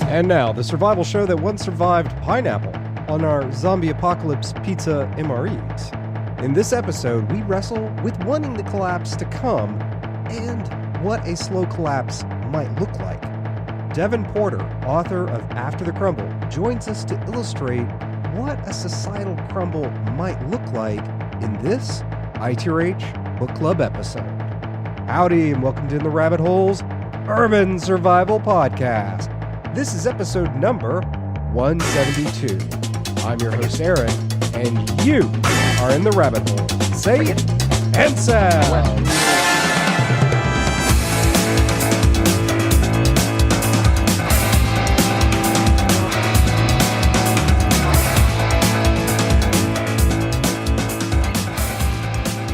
And now, the survival show that once survived pineapple on our zombie apocalypse pizza MREs. In this episode, we wrestle with wanting the collapse to come and what a slow collapse might look like. Devon Porter, author of After The Crumble, joins us to illustrate what a societal crumble might look like in this ITRH Book Club episode. Howdy, and welcome to In the Rabbit Hole's Urban Survival Podcast. This is episode number 172. I'm your host, Aaron, and you are in the rabbit hole. Say it and sound.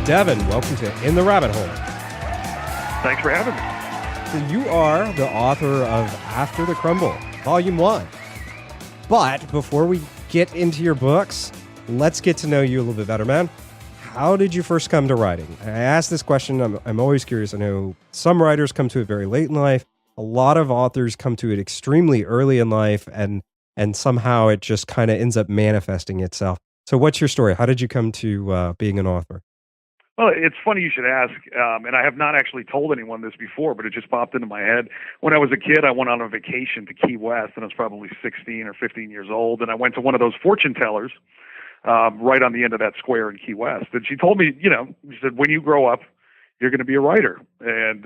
Devon, welcome to In the Rabbit Hole. Thanks for having me. So you are the author of After the Crumble, Volume 1. But before we get into your books, let's get to know you a little bit better, man. How did you first come to writing? I ask this question, I'm always curious. I know some writers come to it very late in life. A lot of authors come to it extremely early in life, and somehow it just kind of ends up manifesting itself. So what's your story? How did you come to being an author? Well, it's funny you should ask, and I have not actually told anyone this before, but it just popped into my head. When I was a kid, I went on a vacation to Key West, and I was probably 16 or 15 years old, and I went to one of those fortune tellers right on the end of that square in Key West. And she told me, she said, when you grow up, you're going to be a writer. And,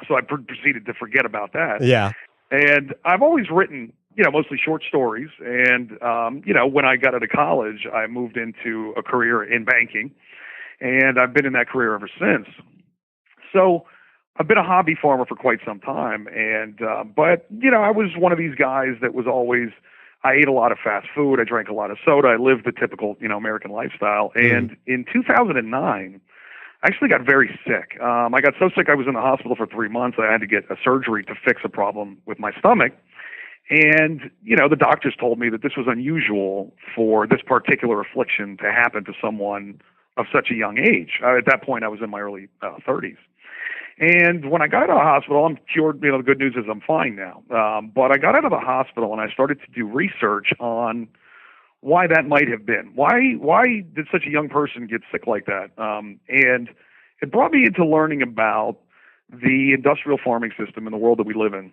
so I proceeded to forget about that. Yeah. And I've always written, mostly short stories. And, when I got out of college, I moved into a career in banking. And I've been in that career ever since. So I've been a hobby farmer for quite some time. And, but I was one of these guys that was always, I ate a lot of fast food. I drank a lot of soda. I lived the typical, American lifestyle. And in 2009, I actually got very sick. I got so sick I was in the hospital for 3 months. I had to get a surgery to fix a problem with my stomach. And, the doctors told me that this was unusual for this particular affliction to happen to someone of such a young age. At that point, I was in my early 30s. And when I got out of the hospital, I'm cured. The good news is I'm fine now. But I got out of the hospital and I started to do research on why that might have been. Why did such a young person get sick like that? And it brought me into learning about the industrial farming system in the world that we live in.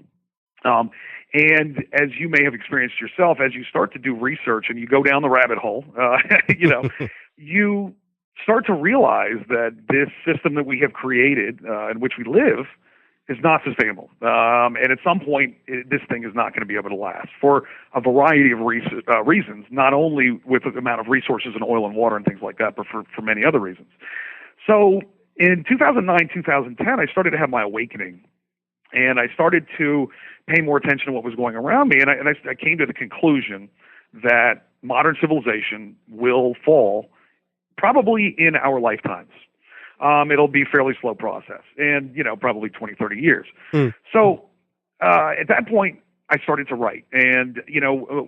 And as you may have experienced yourself, as you start to do research and you go down the rabbit hole, you start to realize that this system that we have created, in which we live, is not sustainable. And at some point, this thing is not going to be able to last for a variety of reasons, not only with the amount of resources and oil and water and things like that, but for many other reasons. So in 2009, 2010, I started to have my awakening. And I started to pay more attention to what was going around me. And I came to the conclusion that modern civilization will fall probably in our lifetimes. It'll be a fairly slow process and, probably 20, 30 years. So at that point, I started to write. And,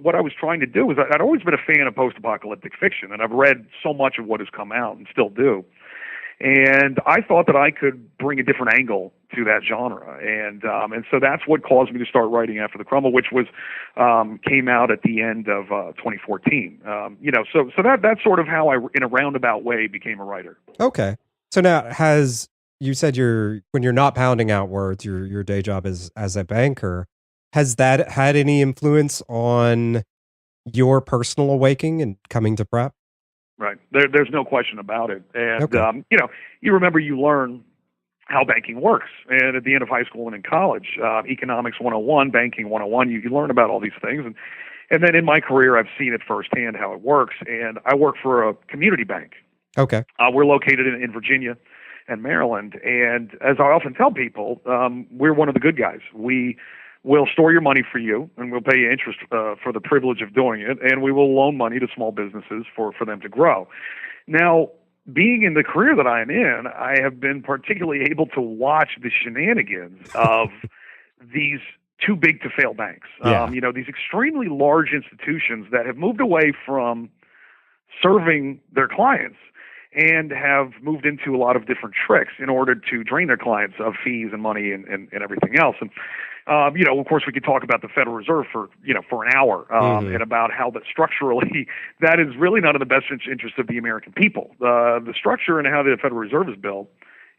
what I was trying to do is I'd always been a fan of post-apocalyptic fiction, and I've read so much of what has come out and still do. And I thought that I could bring a different angle to that genre. And so that's what caused me to start writing After the Crumble, which was came out at the end of 2014. So that's sort of how I, in a roundabout way, became a writer. Okay. So now, you said when you're not pounding out words, your day job is as a banker, has that had any influence on your personal awakening and coming to prep? Right. There's no question about it. And, okay. You remember you learn how banking works. And at the end of high school and in college, economics 101, banking 101, you learn about all these things. And then in my career, I've seen it firsthand how it works. And I work for a community bank. Okay. We're located in Virginia and Maryland. And as I often tell people, we're one of the good guys. We'll store your money for you, and we'll pay you interest for the privilege of doing it, and we will loan money to small businesses for them to grow. Now, being in the career that I am in, I have been particularly able to watch the shenanigans of these too big to fail banks. Yeah. These extremely large institutions that have moved away from serving their clients and have moved into a lot of different tricks in order to drain their clients of fees and money and everything else. Of course, we could talk about the Federal Reserve for an hour, and about how that structurally that is really not in the best interest of the American people. The structure and how the Federal Reserve is built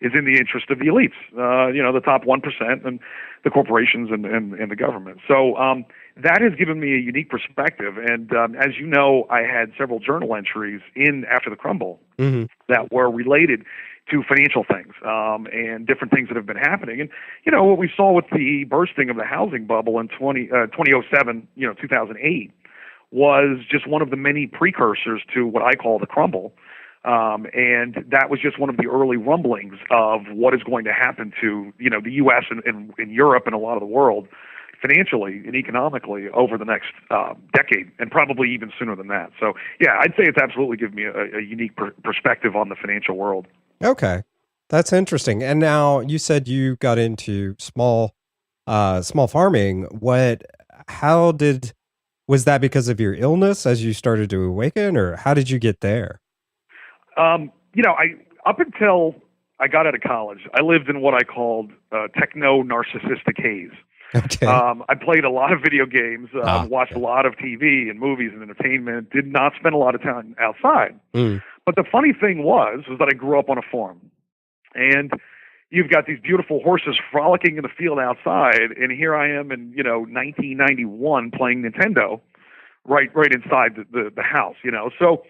is in the interest of the elites, the top 1% and the corporations and the government. So that has given me a unique perspective. And as you know, I had several journal entries in After the Crumble that were related to financial things and different things that have been happening. And, what we saw with the bursting of the housing bubble in 2007, 2008, was just one of the many precursors to what I call the crumble. And that was just one of the early rumblings of what is going to happen to, the U.S. and Europe and a lot of the world financially and economically over the next decade, and probably even sooner than that. So, yeah, I'd say it's absolutely given me a unique perspective on the financial world. Okay. That's interesting. And now you said you got into small farming. Was that because of your illness as you started to awaken, or how did you get there? Up until I got out of college, I lived in what I called techno-narcissistic haze. Okay. I played a lot of video games, watched a lot of TV and movies and entertainment, did not spend a lot of time outside. But the funny thing was that I grew up on a farm. And you've got these beautiful horses frolicking in the field outside, and here I am in, 1991 playing Nintendo right inside the house, So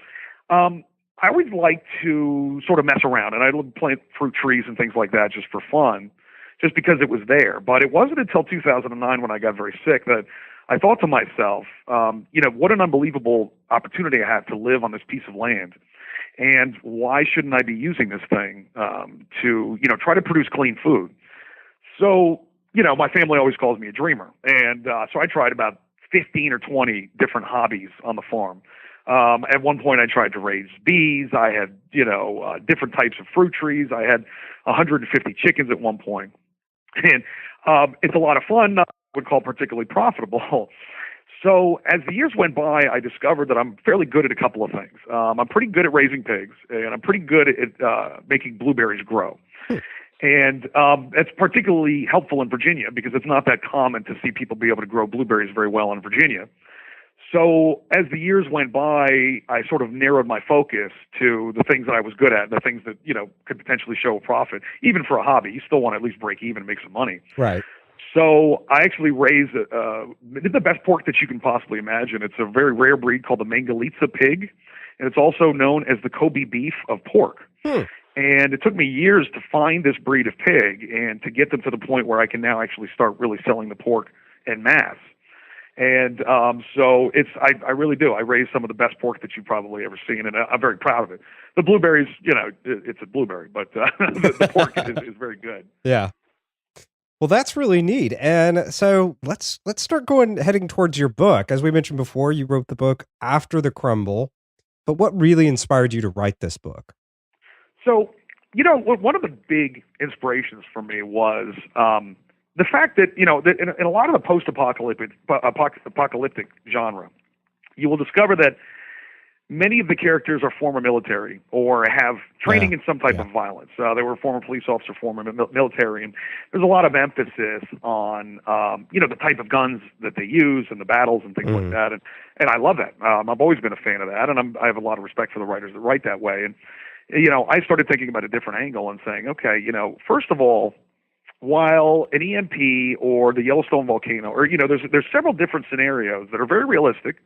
I always liked to sort of mess around, and I would plant fruit trees and things like that just for fun, just because it was there. But it wasn't until 2009 when I got very sick that I thought to myself, what an unbelievable opportunity I have to live on this piece of land. And why shouldn't I be using this thing to, try to produce clean food? So, my family always calls me a dreamer. And so I tried about 15 or 20 different hobbies on the farm. At one point, I tried to raise bees. I had, different types of fruit trees. I had 150 chickens at one point. And it's a lot of fun. I would call particularly profitable. So as the years went by, I discovered that I'm fairly good at a couple of things. I'm pretty good at raising pigs, and I'm pretty good at making blueberries grow. And it's particularly helpful in Virginia because it's not that common to see people be able to grow blueberries very well in Virginia. So as the years went by, I sort of narrowed my focus to the things that I was good at, the things that, could potentially show a profit. Even for a hobby, you still want to at least break even and make some money. Right. So I actually raised the best pork that you can possibly imagine. It's a very rare breed called the Mangalitsa pig, and it's also known as the Kobe beef of pork. And it took me years to find this breed of pig and to get them to the point where I can now actually start really selling the pork en masse. And so I really do. I raise some of the best pork that you've probably ever seen, and I'm very proud of it. The blueberries, it's a blueberry, but the pork is very good. Yeah. Well, that's really neat. And so let's start heading towards your book. As we mentioned before, you wrote the book After the Crumble. But what really inspired you to write this book? So, one of the big inspirations for me was the fact that, that in a lot of the post-apocalyptic genre, you will discover that many of the characters are former military or have training in some type of violence. They were former police officer, former military, and there's a lot of emphasis on, the type of guns that they use and the battles and things like that. And I love that. I've always been a fan of that, and I have a lot of respect for the writers that write that way. And, I started thinking about a different angle and saying, okay, first of all, while an EMP or the Yellowstone volcano, or, there's several different scenarios that are very realistic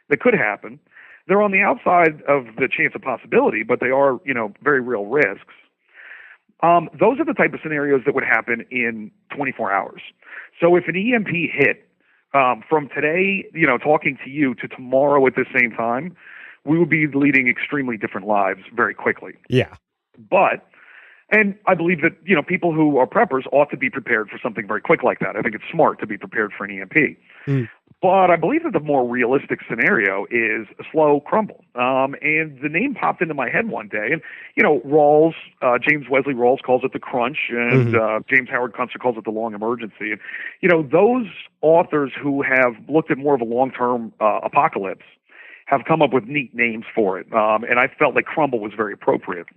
that could happen. They're on the outside of the chance of possibility, but they are, very real risks. Those are the type of scenarios that would happen in 24 hours. So if an EMP hit from today, talking to you to tomorrow at the same time, we would be leading extremely different lives very quickly. Yeah. And I believe that, people who are preppers ought to be prepared for something very quick like that. I think it's smart to be prepared for an EMP. But I believe that the more realistic scenario is a slow crumble. And the name popped into my head one day. And, Rawls, James Wesley Rawls calls it the crunch, and James Howard Kunstler calls it the long emergency. And, those authors who have looked at more of a long-term apocalypse have come up with neat names for it. And I felt like crumble was very appropriate.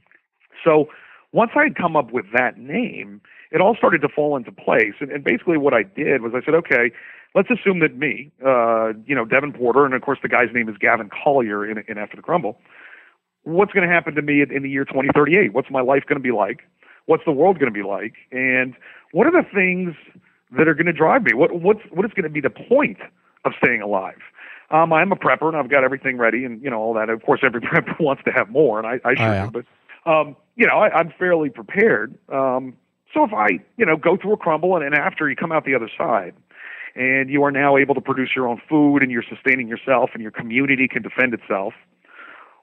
So once I had come up with that name, it all started to fall into place. And basically what I did was I said, okay, let's assume that me, Devon Porter, and of course the guy's name is Gavin Collier in After the Crumble. What's going to happen to me in the year 2038? What's my life going to be like? What's the world going to be like? And what are the things that are going to drive me? What is going to be the point of staying alive? I'm a prepper and I've got everything ready and, all that. Of course, every prepper wants to have more, and I should do, but, I'm fairly prepared. So if I, go through a crumble and after you come out the other side and you are now able to produce your own food and you're sustaining yourself and your community can defend itself,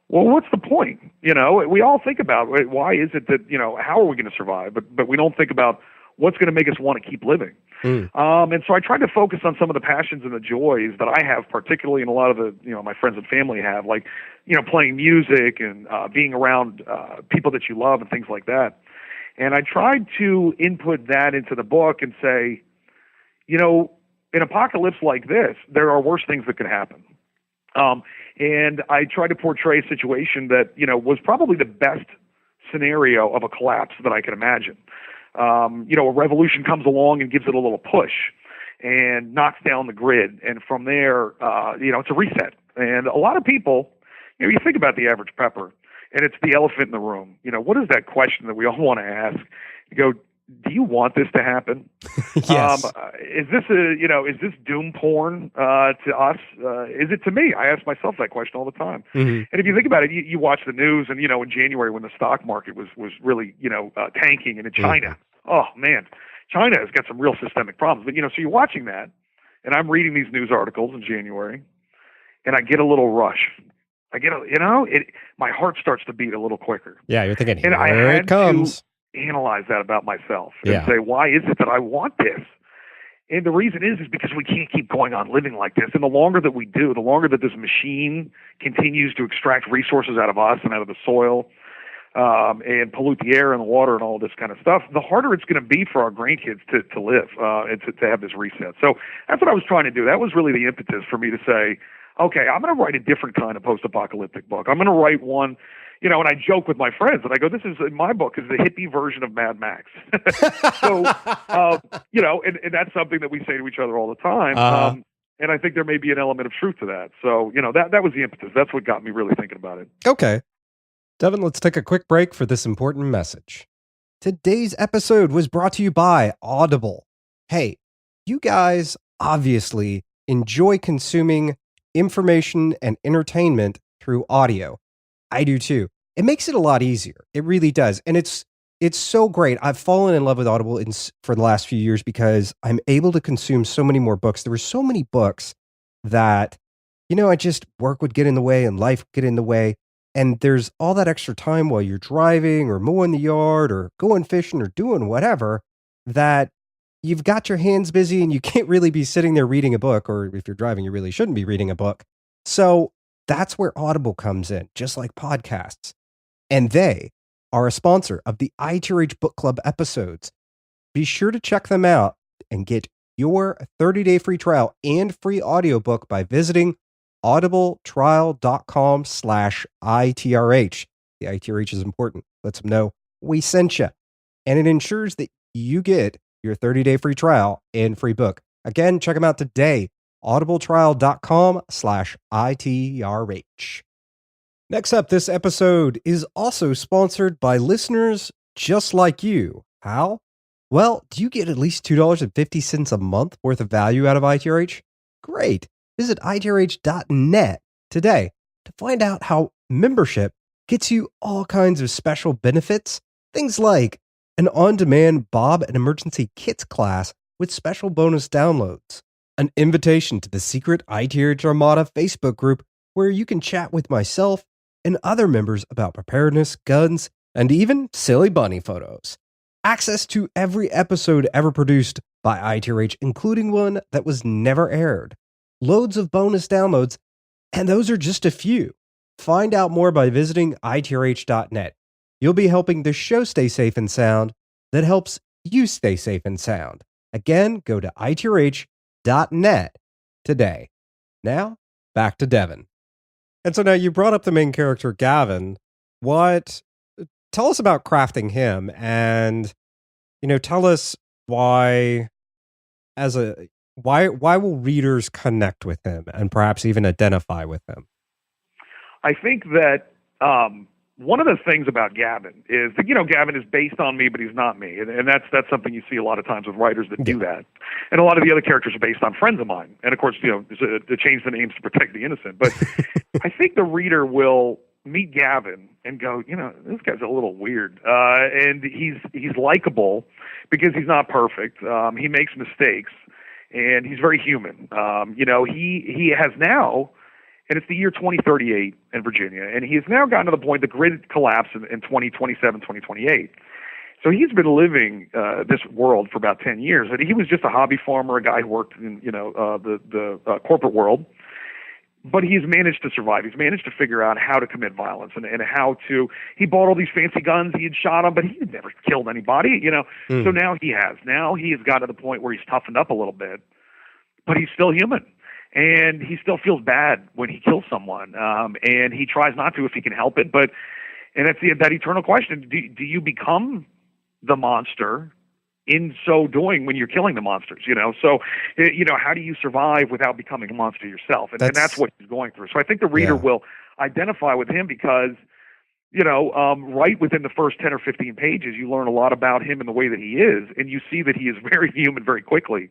well, what's the point? We all think about why is it that, how are we going to survive? But we don't think about what's going to make us want to keep living. And so I tried to focus on some of the passions and the joys that I have, particularly, and a lot of the, my friends and family have, like, playing music and being around people that you love and things like that. And I tried to input that into the book and say, an apocalypse like this, there are worse things that could happen. And I tried to portray a situation that, was probably the best scenario of a collapse that I could imagine. A revolution comes along and gives it a little push and knocks down the grid. And from there, it's a reset. And a lot of people, you think about the average prepper and it's the elephant in the room. What is that question that we all want to ask? You go, do you want this to happen? Yes. Is this doom porn to us? Is it to me? I ask myself that question all the time. Mm-hmm. And if you think about it, you watch the news, and in January when the stock market was really tanking, and in China, oh man, China has got some real systemic problems. But so you're watching that, and I'm reading these news articles in January, and I get a little rush. I get my heart starts to beat a little quicker. Yeah, you're thinking, and here it comes. Analyze that about myself and say, why is it that I want this? And the reason is because we can't keep going on living like this. And the longer that we do, the longer that this machine continues to extract resources out of us and out of the soil, and pollute the air and the water and all this kind of stuff, the harder it's going to be for our grandkids to live and to have this reset. So that's what I was trying to do. That was really the impetus for me to say, okay, I'm going to write a different kind of post-apocalyptic book. I'm going to write one, and I joke with my friends, and I go, this is, in my book, is the hippie version of Mad Max. So, and that's something that we say to each other all the time. And I think there may be an element of truth to that. So, that was the impetus. That's what got me really thinking about it. Okay. Devon, let's take a quick break for this important message. Today's episode was brought to you by Audible. Hey, you guys obviously enjoy consuming information and entertainment through audio. I do too. It makes it a lot easier. It really does. And it's so great. I've fallen in love with Audible for the last few years because I'm able to consume so many more books. There were so many books that, I just work would get in the way and life would get in the way. And there's all that extra time while you're driving or mowing the yard or going fishing or doing whatever that you've got your hands busy and you can't really be sitting there reading a book, or if you're driving, you really shouldn't be reading a book. So that's where Audible comes in, just like podcasts. And they are a sponsor of the ITRH Book Club episodes. Be sure to check them out and get your 30-day free trial and free audiobook by visiting audibletrial.com/ITRH. The ITRH is important. Lets them know we sent you. And it ensures that you get your 30-day free trial and free book. Again, check them out today. audibletrial.com/ITRH. Next up, this episode is also sponsored by listeners just like you. How? Well, do you get at least $2.50 a month worth of value out of ITRH? Great. Visit ITRH.net today to find out how membership gets you all kinds of special benefits. Things like an on-demand Bob and Emergency Kits class with special bonus downloads, an invitation to the secret ITRH Armada Facebook group where you can chat with myself and other members about preparedness, guns, and even silly bunny photos. Access to every episode ever produced by ITRH, including one that was never aired. Loads of bonus downloads, and those are just a few. Find out more by visiting ITRH.net. You'll be helping the show stay safe and sound that helps you stay safe and sound. Again, go to ITRH.net today. Now, back to Devon. And so now you brought up the main character, Gavin. Tell us about crafting him and Tell us why, why will readers connect with him and perhaps even identify with him? I think that one of the things about Gavin is that, Gavin is based on me, but he's not me. And that's something you see a lot of times with writers that do that. And a lot of the other characters are based on friends of mine. And of course, to change the names to protect the innocent. But I think the reader will meet Gavin and go, this guy's a little weird. And he's likable because he's not perfect. He makes mistakes and he's very human. He has now, and it's the year 2038 in Virginia, and he has now gotten to the point the grid collapsed in 2027, 2028. So he's been living this world for about 10 years. And he was just a hobby farmer, a guy who worked in the corporate world. But he's managed to survive. He's managed to figure out how to commit violence and how to. He bought all these fancy guns. He had shot them, but he had never killed anybody. So now he has. Now he has got to the point where he's toughened up a little bit, but he's still human. And he still feels bad when he kills someone, and he tries not to if he can help it. And that's that eternal question: do you become the monster in so doing when you're killing the monsters? So how do you survive without becoming a monster yourself? And that's what he's going through. So I think the reader will identify with him because right within the first 10 or 15 pages, you learn a lot about him and the way that he is, and you see that he is very human very quickly.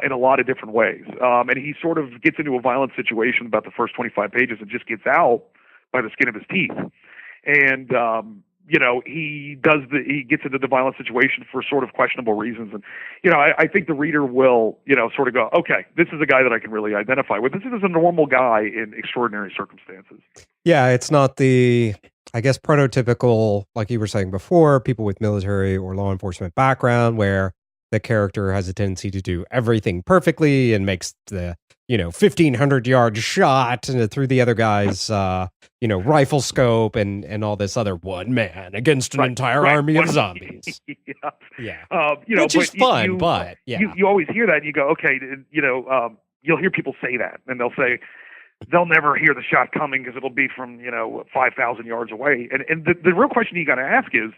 In a lot of different ways. And he sort of gets into a violent situation about the first 25 pages and just gets out by the skin of his teeth. And, he gets into the violent situation for sort of questionable reasons. And, I think the reader will, sort of go, okay, this is a guy that I can really identify with. This is a normal guy in extraordinary circumstances. Yeah, it's not the, I guess, prototypical, like you were saying before, people with military or law enforcement background where the character has a tendency to do everything perfectly and makes the 1,500-yard shot through the other guy's rifle scope and all this other one man against an entire army of zombies. Which is fun, but you always hear that and you go, okay, you'll hear people say that and they'll say they'll never hear the shot coming because it'll be from 5,000 yards away. And the real question you got to ask is,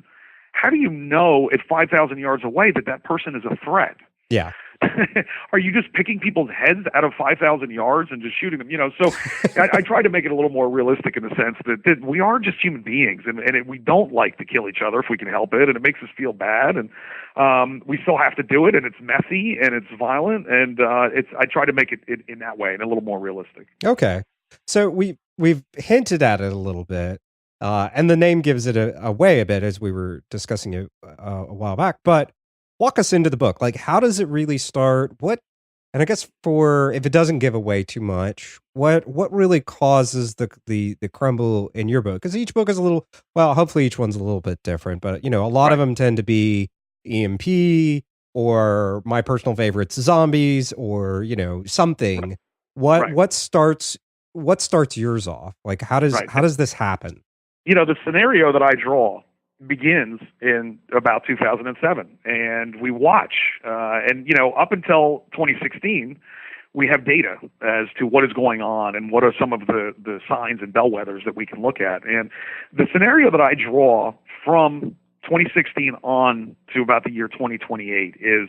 how do you know at 5,000 yards away that person is a threat? Yeah. Are you just picking people's heads out of 5,000 yards and just shooting them? So I try to make it a little more realistic in the sense that we are just human beings and we don't like to kill each other if we can help it, and it makes us feel bad, and we still have to do it, and it's messy and it's violent, and I try to make it in that way and a little more realistic. Okay. So we've hinted at it a little bit. And the name gives it away a bit as we were discussing it a while back. But walk us into the book. Like, how does it really start? And I guess if it doesn't give away too much, what really causes the crumble in your book? Because each book is hopefully each one's a little bit different. But a lot of them tend to be EMP or my personal favorites, zombies, or something. What starts yours off? Like, how does this happen? The scenario that I draw begins in about 2007, and we watch. And up until 2016, we have data as to what is going on and what are some of the signs and bellwethers that we can look at. And the scenario that I draw from 2016 on to about the year 2028 is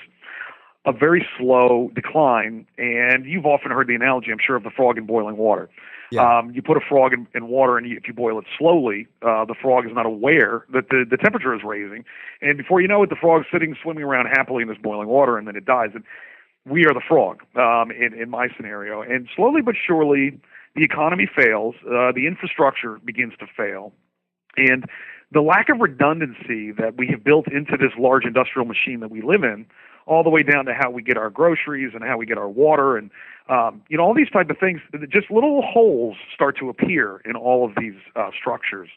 a very slow decline. And you've often heard the analogy, I'm sure, of the frog in boiling water. Yeah. You put a frog in water, and if you boil it slowly, the frog is not aware that the temperature is raising. And before you know it, the frog's swimming around happily in this boiling water, and then it dies. And we are the frog in my scenario. And slowly but surely, the economy fails. The infrastructure begins to fail. And the lack of redundancy that we have built into this large industrial machine that we live in, all the way down to how we get our groceries and how we get our water and all these type of things, just little holes start to appear in all of these structures.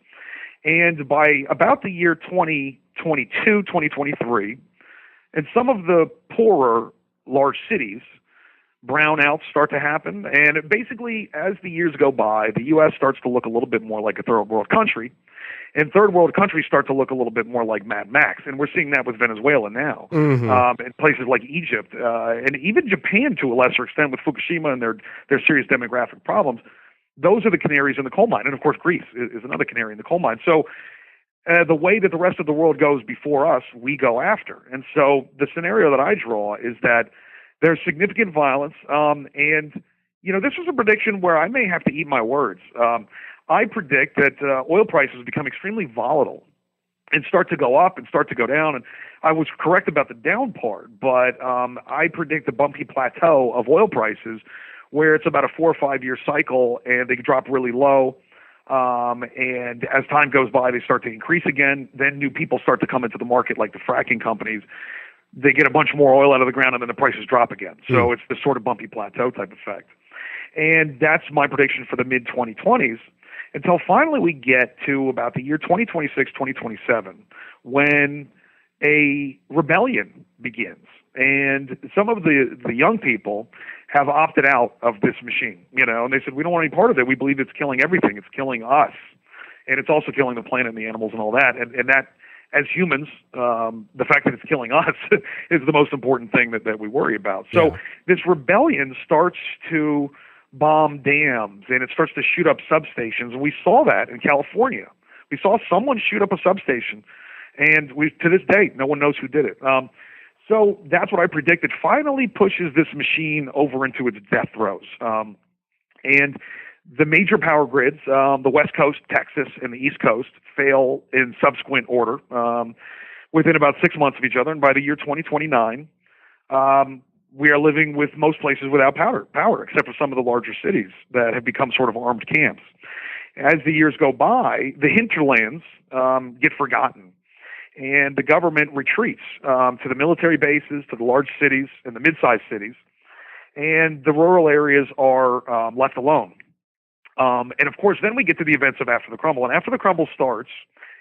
And by about the year 2022, 2023, in some of the poorer large cities, brownouts start to happen. And basically, as the years go by, the U.S. starts to look a little bit more like a third world country. And third world countries start to look a little bit more like Mad Max. And we're seeing that with Venezuela now, and places like Egypt, and even Japan to a lesser extent with Fukushima and their serious demographic problems. Those are the canaries in the coal mine. And of course, Greece is another canary in the coal mine. So the way that the rest of the world goes before us, we go after. And so the scenario that I draw is that there's significant violence, and this was a prediction where I may have to eat my words. I predict that oil prices become extremely volatile and start to go up and start to go down. And I was correct about the down part, but I predict the bumpy plateau of oil prices where it's about a 4 or 5 year cycle and they drop really low. And as time goes by, they start to increase again. Then new people start to come into the market, like the fracking companies. They get a bunch more oil out of the ground and then the prices drop again. So it's this sort of bumpy plateau type effect. And that's my prediction for the mid-2020s until finally we get to about the year 2026, 2027, when a rebellion begins. And some of the young people have opted out of this machine, and they said, we don't want any part of it. We believe it's killing everything. It's killing us. And it's also killing the planet and the animals and all that. And that, as humans, the fact that it's killing us is the most important thing that we worry about. So this rebellion starts to bomb dams, and it starts to shoot up substations. And we saw that in California. We saw someone shoot up a substation, and to this day, no one knows who did it. So that's what I predict. It finally pushes this machine over into its death throes. And the major power grids, the West Coast, Texas, and the East Coast, fail in subsequent order within about 6 months of each other. And by the year 2029, we are living with most places without power, except for some of the larger cities that have become sort of armed camps. As the years go by, the hinterlands get forgotten. And the government retreats to the military bases, to the large cities and the mid-sized cities, and the rural areas are left alone. And of course, then we get to the events of After the Crumble. And After the Crumble starts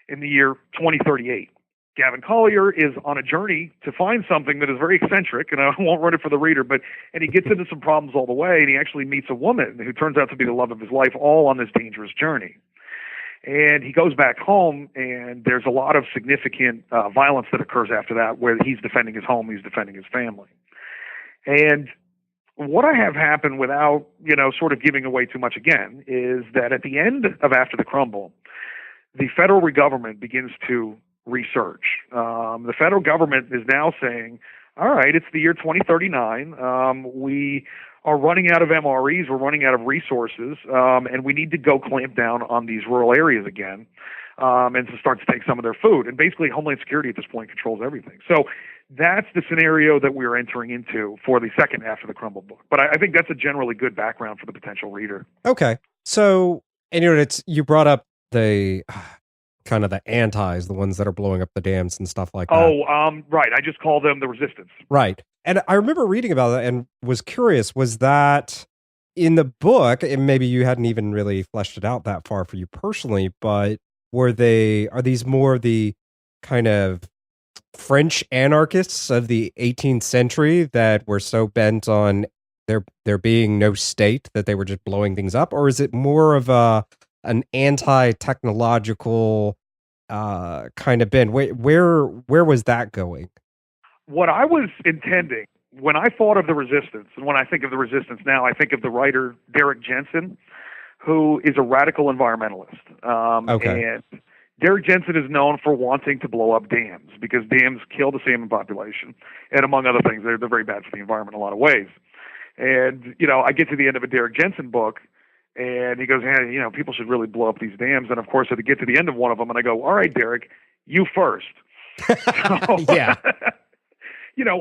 in the year 2038. Gavin Collier is on a journey to find something that is very eccentric, and I won't run it for the reader, and he gets into some problems all the way, and he actually meets a woman who turns out to be the love of his life, all on this dangerous journey. And he goes back home, and there's a lot of significant violence that occurs after that, where he's defending his home, he's defending his family. And what I have happen without, sort of giving away too much again, is that at the end of After the Crumble, the federal government begins to research. The federal government is now saying, all right, it's the year 2039. We are running out of MREs, we're running out of resources, and we need to go clamp down on these rural areas again, and to start to take some of their food. And basically, Homeland Security at this point controls everything. So that's the scenario that we're entering into for the second After the Crumble book. But I think that's a generally good background for the potential reader. Okay. So, and you brought up the kind of the antis, the ones that are blowing up the dams and stuff like that. Right. I just call them the resistance. Right. And I remember reading about that and was curious, was that in the book, and maybe you hadn't even really fleshed it out that far for you personally, but are these more the kind of French anarchists of the 18th century that were so bent on there being no state that they were just blowing things up? Or is it more of an anti-technological kind of bend? Where was that going? What I was intending when I thought of the resistance, and when I think of the resistance now, I think of the writer Derrick Jensen, who is a radical environmentalist. And Derrick Jensen is known for wanting to blow up dams because dams kill the salmon population, and among other things, they're very bad for the environment in a lot of ways. And I get to the end of a Derrick Jensen book, and he goes, hey, people should really blow up these dams. And of course, I get to the end of one of them, and I go, all right, Derrick, you first. Yeah.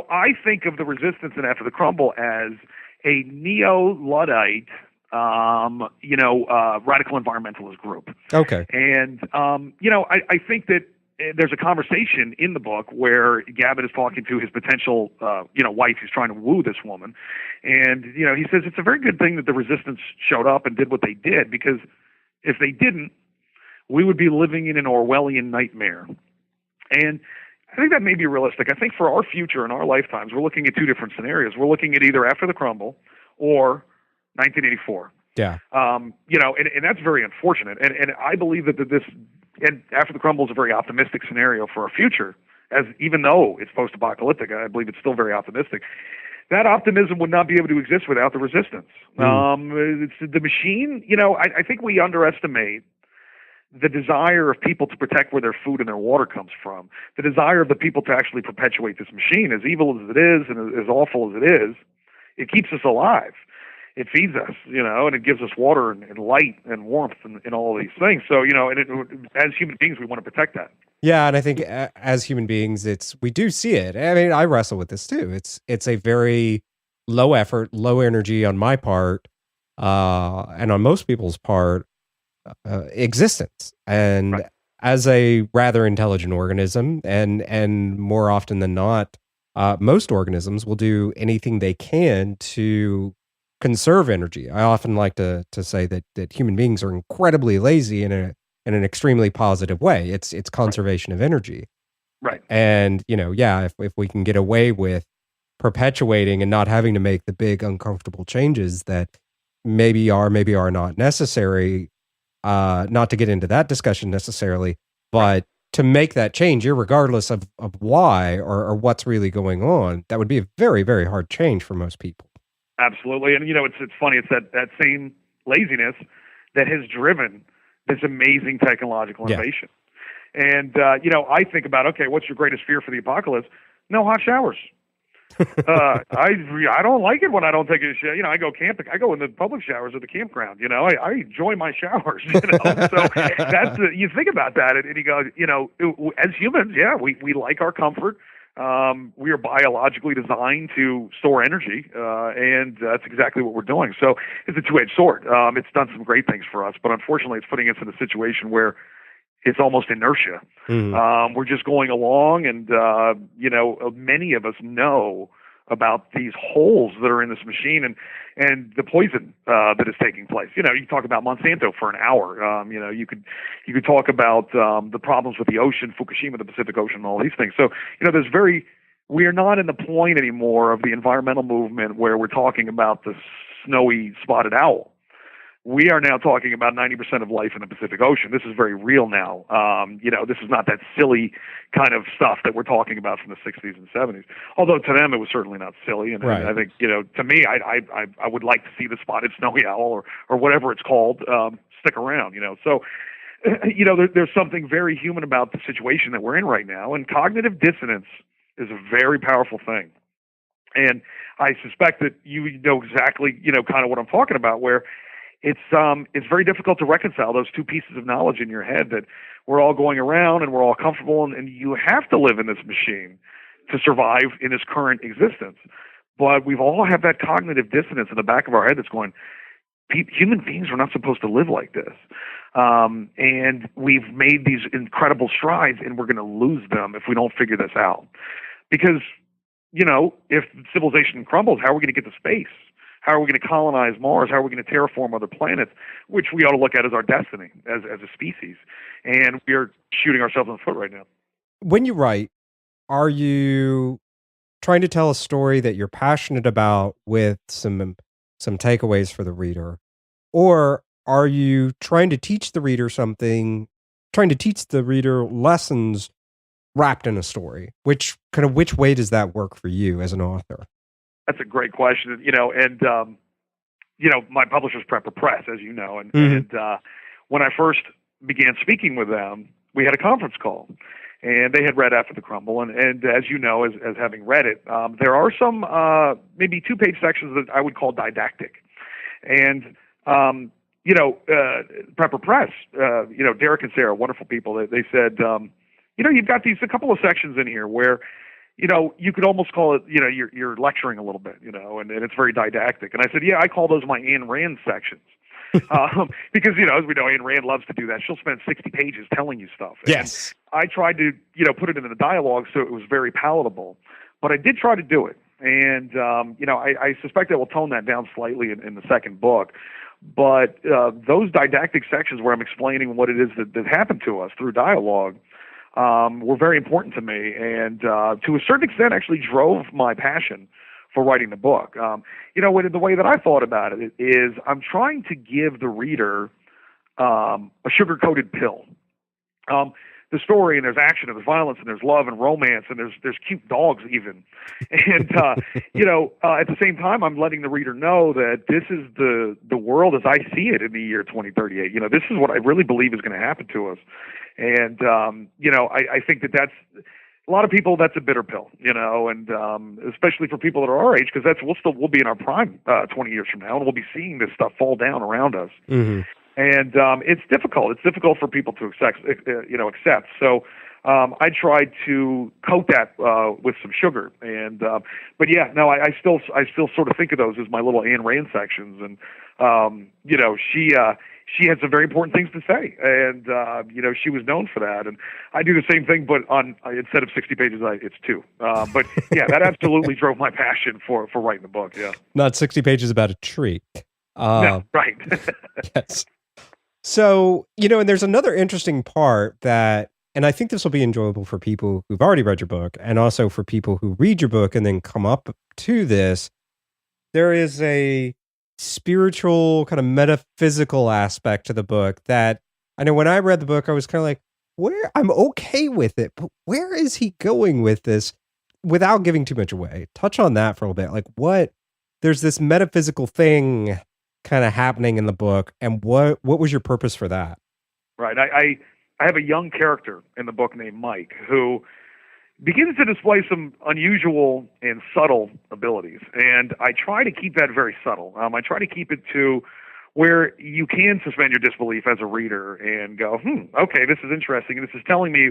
I think of the resistance in After the Crumble as a neo-Luddite, radical environmentalist group. Okay. And, I think that there's a conversation in the book where Gavin is talking to his potential, wife who's trying to woo this woman. And, he says it's a very good thing that the resistance showed up and did what they did, because if they didn't, we would be living in an Orwellian nightmare. And I think that may be realistic. I think for our future and our lifetimes, we're looking at two different scenarios. We're looking at either After the Crumble or 1984. Yeah. And that's very unfortunate. And I believe that and After the Crumble is a very optimistic scenario for our future, as even though it's post-apocalyptic, I believe it's still very optimistic. That optimism would not be able to exist without the resistance. It's the machine. I think we underestimate the desire of people to protect where their food and their water comes from, the desire of the people to actually perpetuate this machine, as evil as it is and as awful as it is, it keeps us alive. It feeds us, and it gives us water and light and warmth and all of these things. So, as human beings, we want to protect that. Yeah, and I think as human beings, we do see it. I mean, I wrestle with this too. It's a very low effort, low energy on my part, and on most people's part, existence. And right. As a rather intelligent organism, and more often than not, most organisms will do anything they can to conserve energy. I often like to say that human beings are incredibly lazy in an extremely positive way. It's conservation of energy. Right. And, if we can get away with perpetuating and not having to make the big uncomfortable changes that maybe are not necessary, not to get into that discussion necessarily, but to make that change, irregardless of why or what's really going on, that would be a very, very hard change for most people. Absolutely. And, it's funny. It's that same laziness that has driven this amazing technological innovation. Yeah. And, I think about, okay, what's your greatest fear for the apocalypse? No hot showers. I don't like it when I don't take a shower. I go camping. I go in the public showers at the campground. I enjoy my showers. So that's you think about that, and you go, as humans, we like our comfort. We are biologically designed to store energy, and that's exactly what we're doing. So it's a two-edged sword. It's done some great things for us, but unfortunately, it's putting us in a situation where it's almost inertia. Mm-hmm. We're just going along, and many of us know about these holes that are in this machine and the poison that is taking place. You can talk about Monsanto for an hour. You could talk about the problems with the ocean, Fukushima, the Pacific Ocean, and all these things. So we are not in the point anymore of the environmental movement where we're talking about the snowy spotted owl. We are now talking about 90% of life in the Pacific Ocean. This is very real now. This is not that silly kind of stuff that we're talking about from the 60s and 70s. Although to them it was certainly not silly. And, right. And I think, to me, I would like to see the spotted snowy owl or whatever it's called stick around. So, there's something very human about the situation that we're in right now. And cognitive dissonance is a very powerful thing. And I suspect that you know exactly, kind of what I'm talking about, where it's very difficult to reconcile those two pieces of knowledge in your head, that we're all going around and we're all comfortable, and you have to live in this machine to survive in this current existence. But we've all have that cognitive dissonance in the back of our head that's going, human beings are not supposed to live like this. And we've made these incredible strides, and we're going to lose them if we don't figure this out. Because, if civilization crumbles, how are we going to get to space? How are we going to colonize Mars? How are we going to terraform other planets, which we ought to look at as our destiny as a species? And we are shooting ourselves in the foot right now. When you write, are you trying to tell a story that you're passionate about with some takeaways for the reader? Or are you trying to teach the reader something, trying to teach the reader lessons wrapped in a story? Which way does that work for you as an author? That's a great question, and my publisher's Prepper Press, as you know, and when I first began speaking with them, we had a conference call, and they had read After the Crumble, and as you know, as having read it, there are some maybe 2-page sections that I would call didactic, and Prepper Press, Derek and Sarah, wonderful people, they said, you've got a couple of sections in here where you could almost call it, you're lecturing a little bit, and it's very didactic. And I said, I call those my Ayn Rand sections. Because, as we know, Ayn Rand loves to do that. She'll spend 60 pages telling you stuff. Yes. And I tried to, put it in the dialogue so it was very palatable. But I did try to do it. And, I suspect I will tone that down slightly in the second book. But those didactic sections where I'm explaining what it is that happened to us through dialogue, were very important to me, and to a certain extent actually drove my passion for writing the book. The way that I thought about it is I'm trying to give the reader a sugar-coated pill. the story, and there's action, and there's violence, and there's love, and romance, and there's cute dogs even. And at the same time, I'm letting the reader know that this is the world as I see it in the year 2038. This is what I really believe is going to happen to us. And I think that's a lot of people. That's a bitter pill, and especially for people that are our age, because we'll be in our prime 20 years from now, and we'll be seeing this stuff fall down around us. Mm-hmm. And it's difficult. It's difficult for people to accept. So I tried to coat that with some sugar. And but yeah, no, I still sort of think of those as my little Ayn Rand sections. And she had some very important things to say, and she was known for that. And I do the same thing, but instead of 60 pages, it's 2. But yeah, that absolutely drove my passion for writing the book. Yeah, not 60 pages about a tree. No, right. Yes. So, and there's another interesting part that, and I think this will be enjoyable for people who've already read your book, and also for people who read your book and then come up to this. There is a spiritual, kind of metaphysical aspect to the book that I know when I read the book, I was kind of like, I'm okay with it, but where is he going with this without giving too much away? Touch on that for a little bit. There's this metaphysical thing kind of happening in the book, and what was your purpose for that? Right. I have a young character in the book named Mike who begins to display some unusual and subtle abilities, and I try to keep that very subtle. I try to keep it to where you can suspend your disbelief as a reader and go, okay, this is interesting, and this is telling me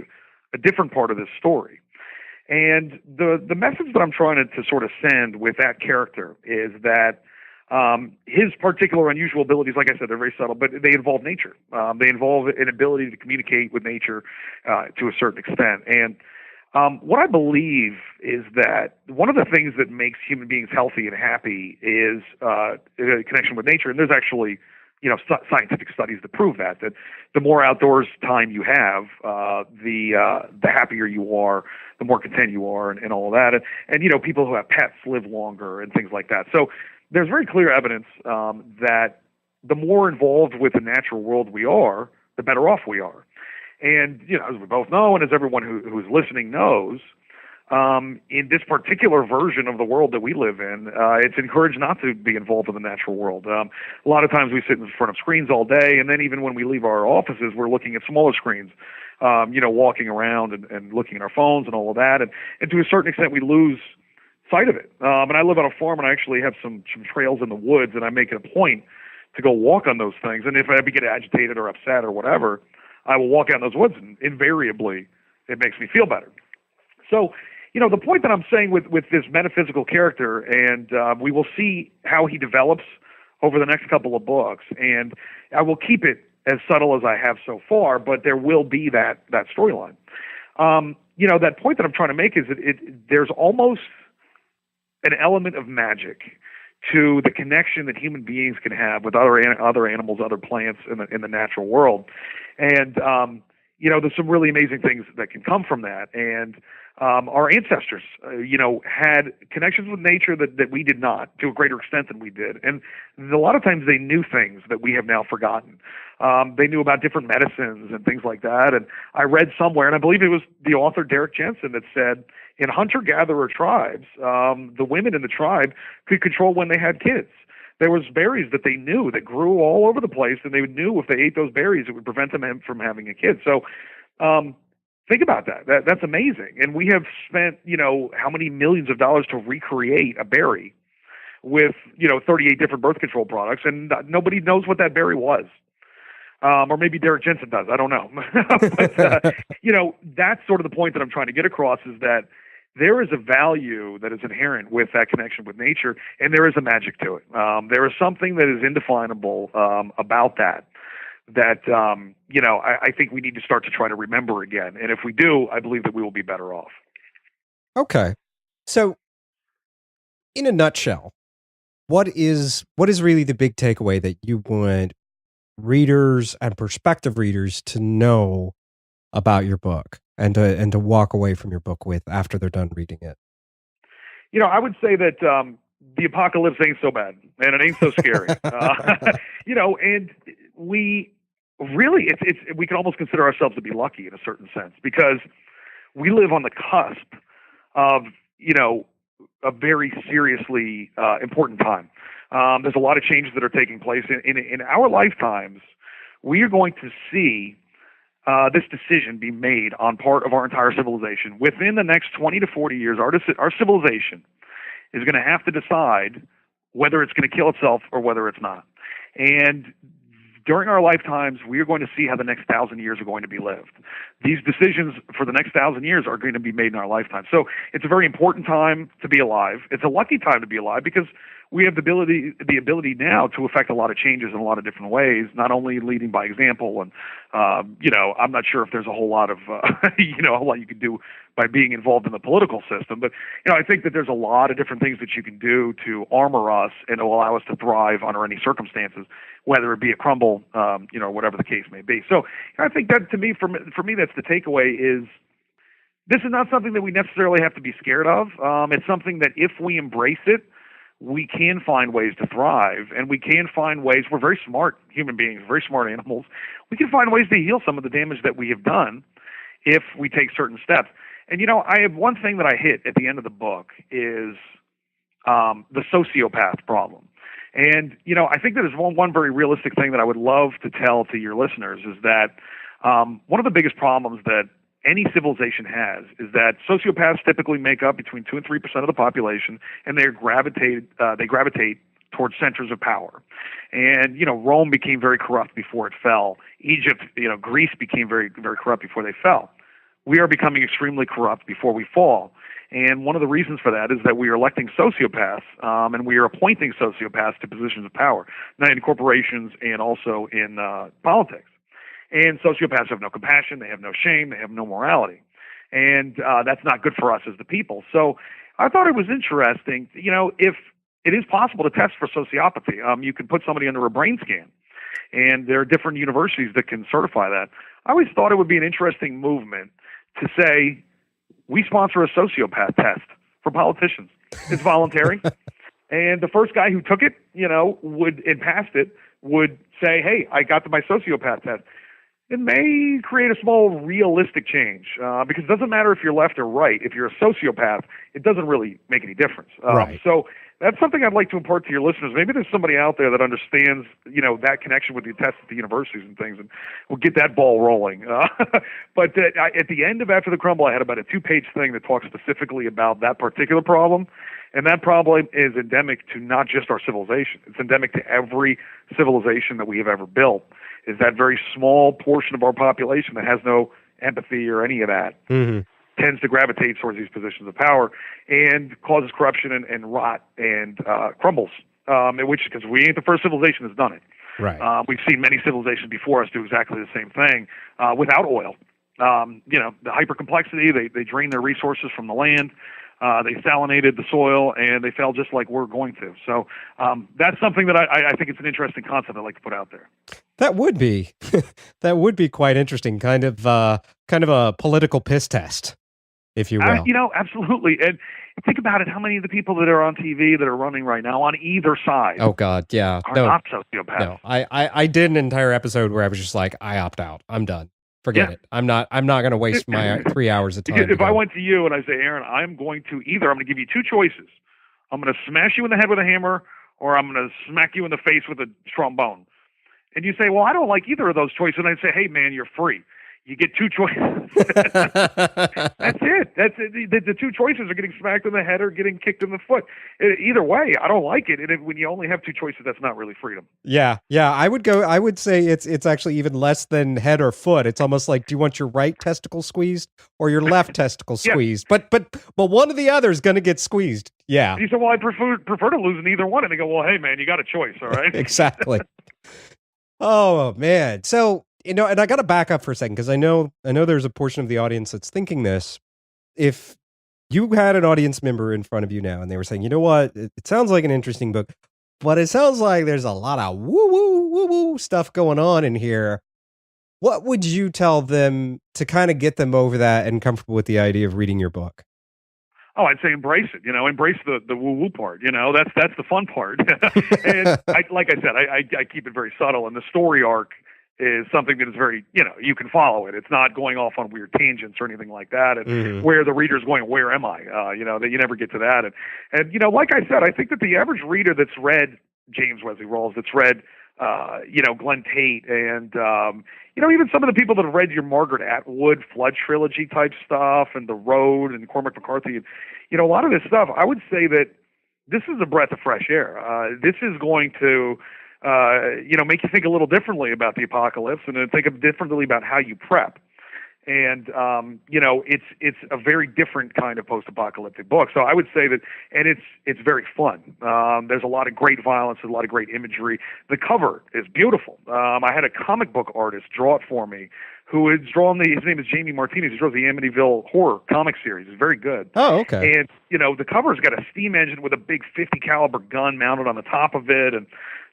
a different part of this story. And the message that I'm trying to sort of send with that character is that his particular unusual abilities, like I said, they're very subtle, but they involve nature. They involve an ability to communicate with nature to a certain extent. And what I believe is that one of the things that makes human beings healthy and happy is a connection with nature. And there's actually, scientific studies that prove that the more outdoors time you have, the happier you are, the more content you are, and all of that. And people who have pets live longer and things like that. So there's very clear evidence that the more involved with the natural world we are, the better off we are. And, as we both know, and as everyone who's listening knows, in this particular version of the world that we live in, it's encouraged not to be involved in the natural world. A lot of times we sit in front of screens all day, and then even when we leave our offices, we're looking at smaller screens, walking around and looking at our phones and all of that. And to a certain extent, we lose sight of it. And I live on a farm, and I actually have some trails in the woods, and I make it a point to go walk on those things. And if I get agitated or upset or whatever, I will walk out in those woods, and invariably it makes me feel better. So, the point that I'm saying with this metaphysical character, and we will see how he develops over the next couple of books, and I will keep it as subtle as I have so far, but there will be that storyline. That point that I'm trying to make is that there's almost an element of magic to the connection that human beings can have with other animals, other plants in the natural world. And, there's some really amazing things that can come from that. And our ancestors, had connections with nature that we did not, to a greater extent than we did. And a lot of times they knew things that we have now forgotten. They knew about different medicines and things like that. And I read somewhere, and I believe it was the author Derek Jensen that said, in hunter-gatherer tribes, the women in the tribe could control when they had kids. There was berries that they knew that grew all over the place, and they knew if they ate those berries, it would prevent them from having a kid. So think about that. That's amazing. And we have spent, how many millions of dollars to recreate a berry with, 38 different birth control products, and nobody knows what that berry was. Or maybe Derek Jensen does. I don't know. But, that's sort of the point that I'm trying to get across, is that there is a value that is inherent with that connection with nature, and there is a magic to it. There is something that is indefinable about that I think we need to start to try to remember again. And if we do, I believe that we will be better off. Okay. So, in a nutshell, what is really the big takeaway that you want readers and prospective readers to know about your book and to walk away from your book with after they're done reading it? I would say that the apocalypse ain't so bad, and it ain't so scary. And really, we can almost consider ourselves to be lucky in a certain sense, because we live on the cusp of, a very seriously important time. There's a lot of changes that are taking place in our lifetimes. We are going to see this decision be made on part of our entire civilization. Within the next 20 to 40 years, our civilization is going to have to decide whether it's going to kill itself or whether it's not. And during our lifetimes, we are going to see how the next 1,000 years are going to be lived. These decisions for the next 1,000 years are going to be made in our lifetime. So it's a very important time to be alive. It's a lucky time to be alive because we have the ability now to affect a lot of changes in a lot of different ways, not only leading by example. And, I'm not sure if there's a whole lot of, a whole lot you can do by being involved in the political system. But, I think that there's a lot of different things that you can do to armor us and to allow us to thrive under any circumstances, whether it be a crumble, whatever the case may be. So I think that to me, for me, that's the takeaway is this is not something that we necessarily have to be scared of. It's something that if we embrace it, we can find ways to thrive, and we can find ways. We're very smart human beings, very smart animals. We can find ways to heal some of the damage that we have done if we take certain steps. And, I have one thing that I hit at the end of the book is the sociopath problem. And, I think that is one very realistic thing that I would love to tell to your listeners is that one of the biggest problems that any civilization has is that sociopaths typically make up between 2 and 3% of the population, and they gravitate towards centers of power. And, Rome became very corrupt before it fell. Egypt, Greece became very, very corrupt before they fell. We are becoming extremely corrupt before we fall. And one of the reasons for that is that we are electing sociopaths, and we are appointing sociopaths to positions of power, not in corporations and also in politics. And sociopaths have no compassion, they have no shame, they have no morality. And that's not good for us as the people. So I thought it was interesting, if it is possible to test for sociopathy. You can put somebody under a brain scan, and there are different universities that can certify that. I always thought it would be an interesting movement to say, we sponsor a sociopath test for politicians. It's voluntary. And the first guy who took it, and passed it, would say, hey, I got my sociopath test. It may create a small realistic change because it doesn't matter if you're left or right. If you're a sociopath, it doesn't really make any difference. Right. So that's something I'd like to impart to your listeners. Maybe there's somebody out there that understands, that connection with the tests at the universities and things, and we'll get that ball rolling. But at the end of After the Crumble, I had about a 2-page thing that talks specifically about that particular problem. And that problem is endemic to not just our civilization. It's endemic to every civilization that we have ever built, is that very small portion of our population that has no empathy or any of that tends to gravitate towards these positions of power and causes corruption and rot and crumbles, because we ain't the first civilization that's done it. Right. We've seen many civilizations before us do exactly the same thing without oil. The hypercomplexity, they drain their resources from the land. They salinated the soil, and they fell just like we're going to. So that's something that I think it's an interesting concept I'd like to put out there. That would be quite interesting, kind of a political piss test, if you will. Absolutely. And think about it. How many of the people that are on TV that are running right now on either side? Oh God, yeah, are not sociopaths. No, I did an entire episode where I was just like, I opt out. I'm done. Forget it. I'm not going to waste my 3 hours of time. If I went to you and I say, Aaron, I'm going to give you 2 choices. I'm going to smash you in the head with a hammer, or I'm going to smack you in the face with a trombone. And you say, well, I don't like either of those choices. And I say, hey, man, you're free. You get 2 choices. That's it. That's it. The 2 choices are getting smacked in the head or getting kicked in the foot. Either way, I don't like it. And when you only have 2 choices, that's not really freedom. Yeah. I would say it's actually even less than head or foot. It's almost like, do you want your right testicle squeezed or your left testicle squeezed? But one or the other is going to get squeezed. Yeah. And you say, well, I prefer to lose in either one. And they go, well, hey, man, you got a choice. All right. Exactly. Oh man. So, and I got to back up for a second because I know there's a portion of the audience that's thinking this. If you had an audience member in front of you now and they were saying, you know what, it sounds like an interesting book, but it sounds like there's a lot of woo stuff going on in here. What would you tell them to kind of get them over that and comfortable with the idea of reading your book? Oh, I'd say embrace it. Embrace the woo-woo part. That's the fun part. And like I said, I keep it very subtle. And the story arc is something that is very, you can follow it. It's not going off on weird tangents or anything like that. And where the reader's going, where am I? That you never get to that. And like I said, I think that the average reader that's read James Wesley Rawls, that's read, Glenn Tate, and even some of the people that have read your Margaret Atwood Flood trilogy type stuff, and The Road, and Cormac McCarthy, and a lot of this stuff, I would say that this is a breath of fresh air. This is going to make you think a little differently about the apocalypse, and then think differently about how you prep. And it's a very different kind of post-apocalyptic book. So I would say that, and it's very fun. There's a lot of great violence, a lot of great imagery. The cover is beautiful. I had a comic book artist draw it for me, who has drawn his name is Jamie Martinez. He draws the Amityville horror comic series. It's very good. Oh, okay. And the cover's got a steam engine with a big 50 caliber gun mounted on the top of it, and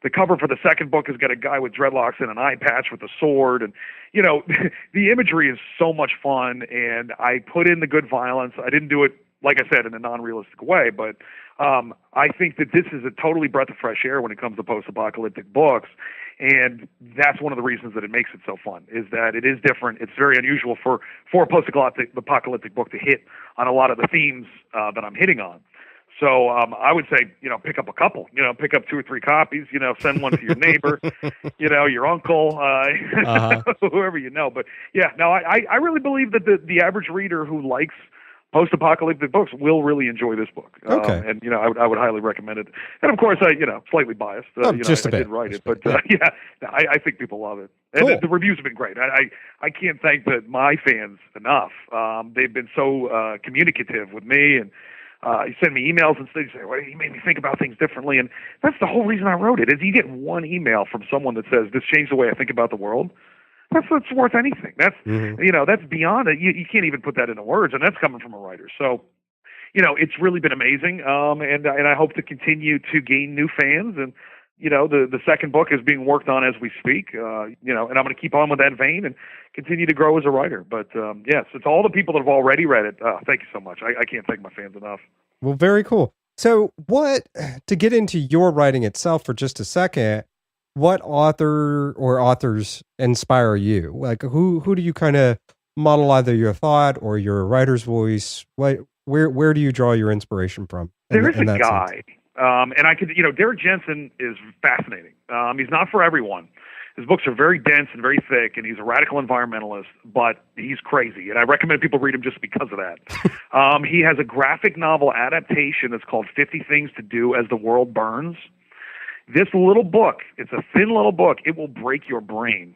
the cover for the second book has got a guy with dreadlocks and an eye patch with a sword. And, the imagery is so much fun, and I put in the good violence. I didn't do it, like I said, in a non-realistic way, but I think that this is a totally breath of fresh air when it comes to post-apocalyptic books. And that's one of the reasons that it makes it so fun, is that it is different. It's very unusual for a post-apocalyptic book to hit on a lot of the themes that I'm hitting on. So I would say, pick up a couple, pick up 2 or 3 copies, send one to your neighbor, your uncle, whoever you know. But yeah, no, I really believe that the average reader who likes post-apocalyptic books will really enjoy this book. Okay. And I would highly recommend it. And of course, slightly biased. Just a bit. I did write it, but I think people love it. And cool. the reviews have been great. I can't thank my fans enough. They've been so communicative with me, and you send me emails and say, well, you made me think about things differently. And that's the whole reason I wrote it, is you get one email from someone that says, this changed the way I think about the world. That's worth anything. That's, that's beyond it. You can't even put that into words, and that's coming from a writer. So, it's really been amazing. And I hope to continue to gain new fans. And, the second book is being worked on as we speak, and I'm going to keep on with that vein and continue to grow as a writer. But, yes, it's all the people that have already read it. Thank you so much. I can't thank my fans enough. Well, very cool. So to get into your writing itself for just a second, what author or authors inspire you? Like who do you kind of model either your thought or your writer's voice? Where do you draw your inspiration from? There is a guy, and I could, Derek Jensen is fascinating. He's not for everyone. His books are very dense and very thick, and he's a radical environmentalist, but he's crazy, and I recommend people read him just because of that. He has a graphic novel adaptation that's called 50 Things to Do as the World Burns. This little book, it's a thin little book, it will break your brain.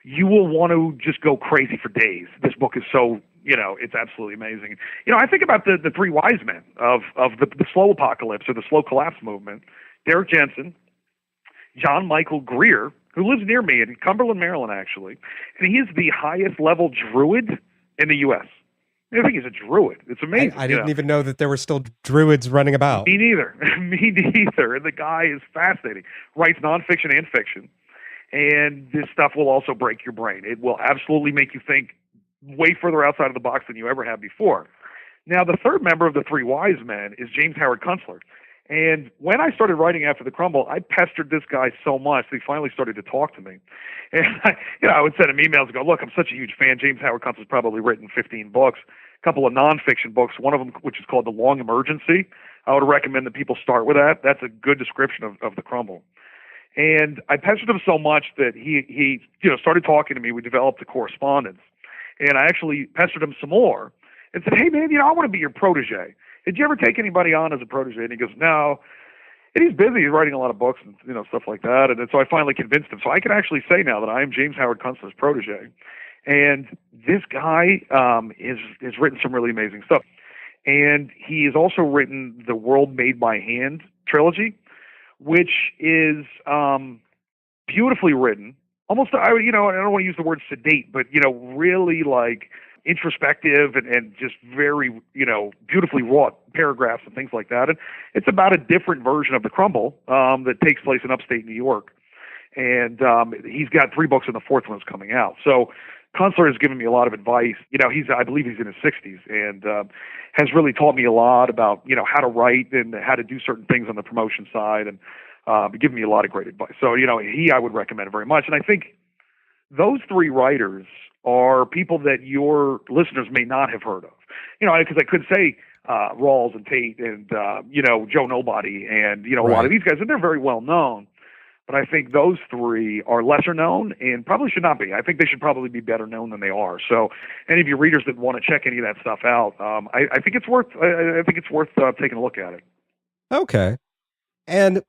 You will want to just go crazy for days. This book is so, it's absolutely amazing. I think about the 3 wise men of the slow apocalypse or the slow collapse movement. Derek Jensen, John Michael Greer, who lives near me in Cumberland, Maryland, actually. And he is the highest level druid in the U.S. I think he's a druid. It's amazing. I didn't even know that there were still druids running about. Me neither. Me neither. And the guy is fascinating. Writes nonfiction and fiction. And this stuff will also break your brain. It will absolutely make you think way further outside of the box than you ever have before. Now, the third member of the 3 wise men is James Howard Kunstler. And when I started writing After the Crumble, I pestered this guy so much that he finally started to talk to me. And I would send him emails and go, look, I'm such a huge fan. James Howard Kunstler's probably written 15 books, a couple of nonfiction books, one of them which is called The Long Emergency. I would recommend that people start with that. That's a good description of The Crumble. And I pestered him so much that he started talking to me. We developed a correspondence. And I actually pestered him some more and said, hey, man, I want to be your protege. Did you ever take anybody on as a protege? And he goes, no. And he's busy. He's writing a lot of books and stuff like that. And so I finally convinced him. So I can actually say now that I am James Howard Kunstler's protege. And this guy has written some really amazing stuff. And he has also written the World Made by Hand trilogy, which is beautifully written. Almost, I don't want to use the word sedate, but, really like introspective and just very, beautifully wrought paragraphs and things like that. And it's about a different version of The Crumble that takes place in upstate New York. And he's got 3 books and the 4th one's coming out. So Kunstler has given me a lot of advice. I believe he's in his 60s and has really taught me a lot about, how to write and how to do certain things on the promotion side and given me a lot of great advice. So, I would recommend it very much. And I think those three writers are people that your listeners may not have heard of. Because I could say Rawls and Tate and Joe Nobody and a lot of these guys, and they're very well known. But I think those three are lesser known and probably should not be. I think they should probably be better known than they are. So, any of your readers that want to check any of that stuff out, I think it's worth. I think it's worth taking a look at it. Okay. And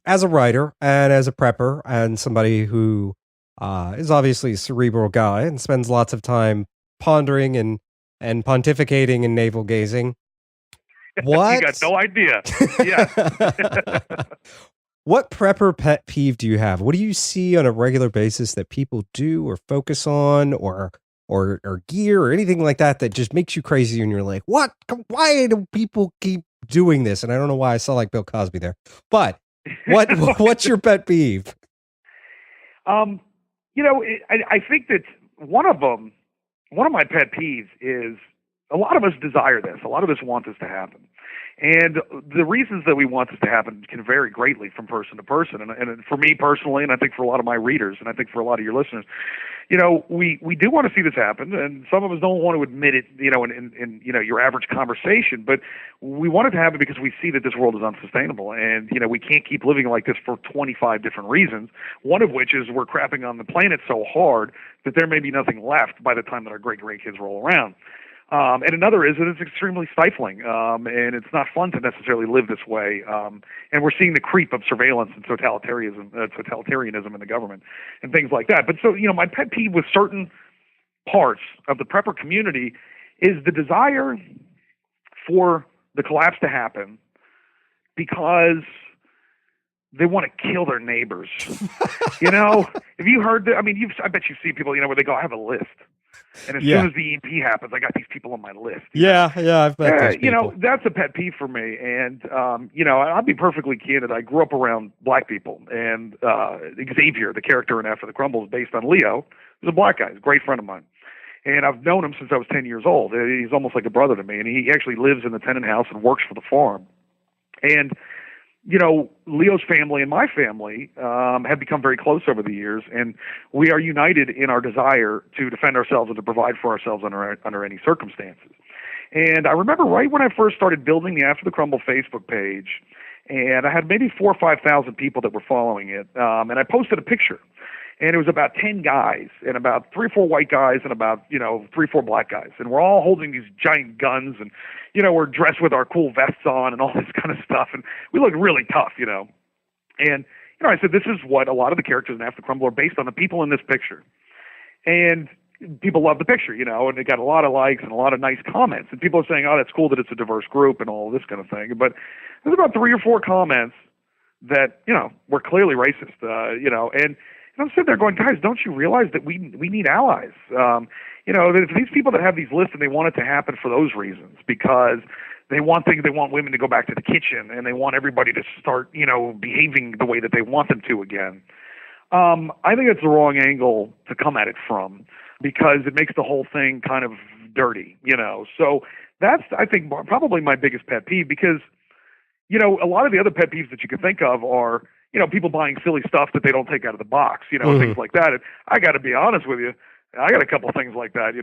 as a writer and as a prepper and somebody who is obviously a cerebral guy and spends lots of time pondering and pontificating and navel gazing, what? You got no idea. Yeah. What prepper pet peeve do you have? What do you see on a regular basis that people do or focus on or gear or anything like that just makes you crazy and you're like, what? Why do people keep doing this? And I don't know why I sound like Bill Cosby there, but what's your pet peeve? I think that one of my pet peeves is a lot of us desire this. A lot of us want this to happen. And the reasons that we want this to happen can vary greatly from person to person. And for me personally, and I think for a lot of my readers, and I think for a lot of your listeners, we do want to see this happen. And some of us don't want to admit it, in your average conversation. But we want it to happen because we see that this world is unsustainable. And, we can't keep living like this for 25 different reasons, one of which is we're crapping on the planet so hard that there may be nothing left by the time that our great-grandkids roll around. And another is that it's extremely stifling, and it's not fun to necessarily live this way. And we're seeing the creep of surveillance and totalitarianism in the government and things like that. But so, my pet peeve with certain parts of the prepper community is the desire for the collapse to happen because they want to kill their neighbors. Have you heard that? I mean, I bet you see people, where they go, I have a list. And as soon as the EP happens, I got these people on my list. Yeah, I've met those people. That's a pet peeve for me. And, I'll be perfectly candid. I grew up around black people. And Xavier, the character in After the Crumble, is based on Leo, who's a black guy. He's a great friend of mine. And I've known him since I was 10 years old. He's almost like a brother to me. And he actually lives in the tenant house and works for the farm. And Leo's family and my family have become very close over the years, and we are united in our desire to defend ourselves and to provide for ourselves under any circumstances. And I remember right when I first started building the After the Crumble Facebook page, and I had maybe 4,000 or 5,000 people that were following it, and I posted a picture. And it was about 10 guys and about 3 or 4 white guys and about, 3 or 4 black guys. And we're all holding these giant guns and, we're dressed with our cool vests on and all this kind of stuff. And we look really tough, And, I said, this is what a lot of the characters in After the Crumble are based on, the people in this picture. And people love the picture, and it got a lot of likes and a lot of nice comments. And people are saying, oh, that's cool that it's a diverse group and all this kind of thing. But there's about 3 or 4 comments that, were clearly racist, and I'm sitting there going, guys, don't you realize that we need allies? These people that have these lists and they want it to happen for those reasons because they want women to go back to the kitchen and they want everybody to start, behaving the way that they want them to again. I think it's the wrong angle to come at it from because it makes the whole thing kind of dirty, So that's, I think, probably my biggest pet peeve because, a lot of the other pet peeves that you can think of are, people buying silly stuff that they don't take out of the box, things like that. And I got to be honest with you, I got a couple of things like that,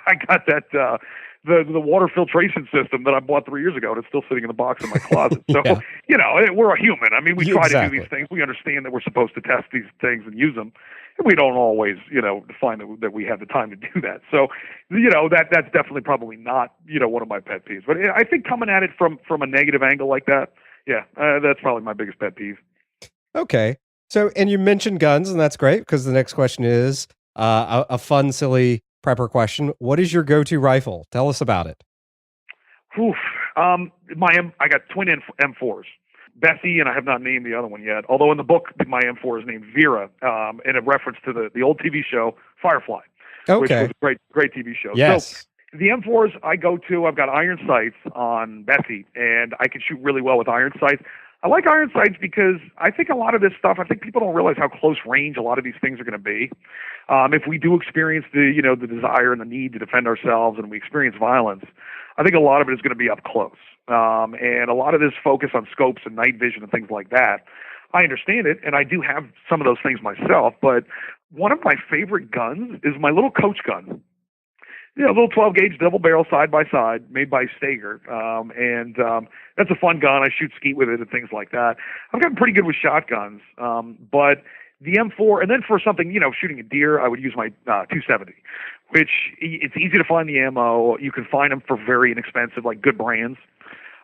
I got that, the water filtration system that I bought 3 years ago, and it's still sitting in the box in my closet. So, we're a human. I mean, we try to do these things. We understand that we're supposed to test these things and use them. And we don't always, find that we have the time to do that. So, that's definitely probably not, one of my pet peeves. But I think coming at it from a negative angle like that, that's probably my biggest pet peeve. Okay. So, and you mentioned guns, and that's great because the next question is a fun, silly prepper question. What is your go-to rifle? Tell us about it. I got twin M4s. Bessie, and I have not named the other one yet. Although in the book, my M4 is named Vera, in a reference to the old TV show Firefly, which was a great TV show. Yes. So the M4s I go to, I've got iron sights on Bessie, and I can shoot really well with iron sights. I like iron sights because I think a lot of this stuff, I think people don't realize how close range a lot of these things are going to be. If we do experience the desire and the need to defend ourselves and we experience violence, I think a lot of it is going to be up close. And a lot of this focus on scopes and night vision and things like that, I understand it, and I do have some of those things myself, but one of my favorite guns is my little coach gun. You know, a little 12 gauge double barrel side by side made by Stager. And that's a fun gun. I shoot skeet with it and things like that. I've gotten pretty good with shotguns. But the M4, and then for something, you know, shooting a deer, I would use my 270, which it's easy to find the ammo. You can find them for very inexpensive, like good brands.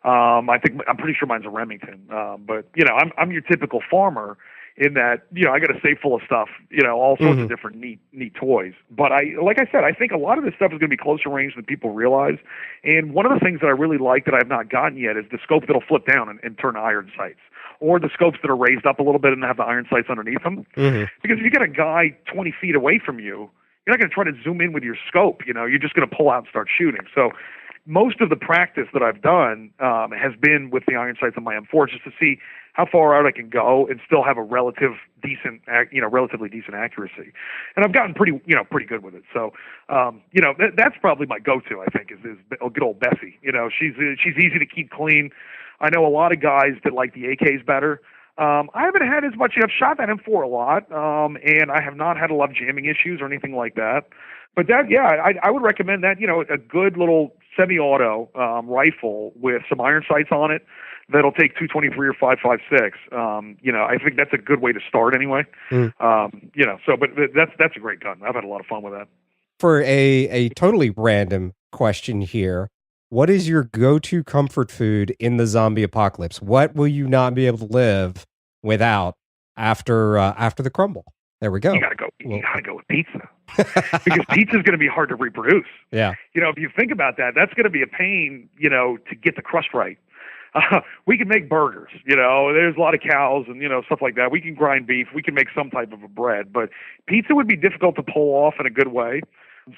I'm pretty sure mine's a Remington. But you know, I'm your typical farmer in that, you know, I got a safe full of stuff, you know, all sorts of different neat toys. But like I said, I think a lot of this stuff is going to be closer range than people realize. And one of the things that I really like that I have not gotten yet is the scope that'll flip down and turn iron sights, or the scopes that are raised up a little bit and have the iron sights underneath them. Because if you got a guy 20 feet away from you, you're not going to try to zoom in with your scope. You know, you're just going to pull out and start shooting. So most of the practice that I've done has been with the iron sights on my M4, just to see how far out I can go and still have a relatively decent accuracy. And I've gotten pretty good with it. So, you know, that's probably my go-to, I think, is good old Bessie. You know, she's easy to keep clean. I know a lot of guys that like the AKs better. I haven't had as much. I've shot that M4 a lot, and I have not had a lot of jamming issues or anything like that. But that, yeah, I would recommend that. You know, a good little semi-auto rifle with some iron sights on it that'll take 223 or 5.56. You know, I think that's a good way to start anyway. You know, so but that's a great gun. I've had a lot of fun with that. For a totally random question here, what is your go-to comfort food in the zombie apocalypse? What will you not be able to live without after the crumble? There we go. You gotta go with pizza. Because pizza is going to be hard to reproduce. Yeah. You know, if you think about that, that's going to be a pain, you know, to get the crust right. We can make burgers, you know, there's a lot of cows and, you know, stuff like that. We can grind beef. We can make some type of a bread, but pizza would be difficult to pull off in a good way.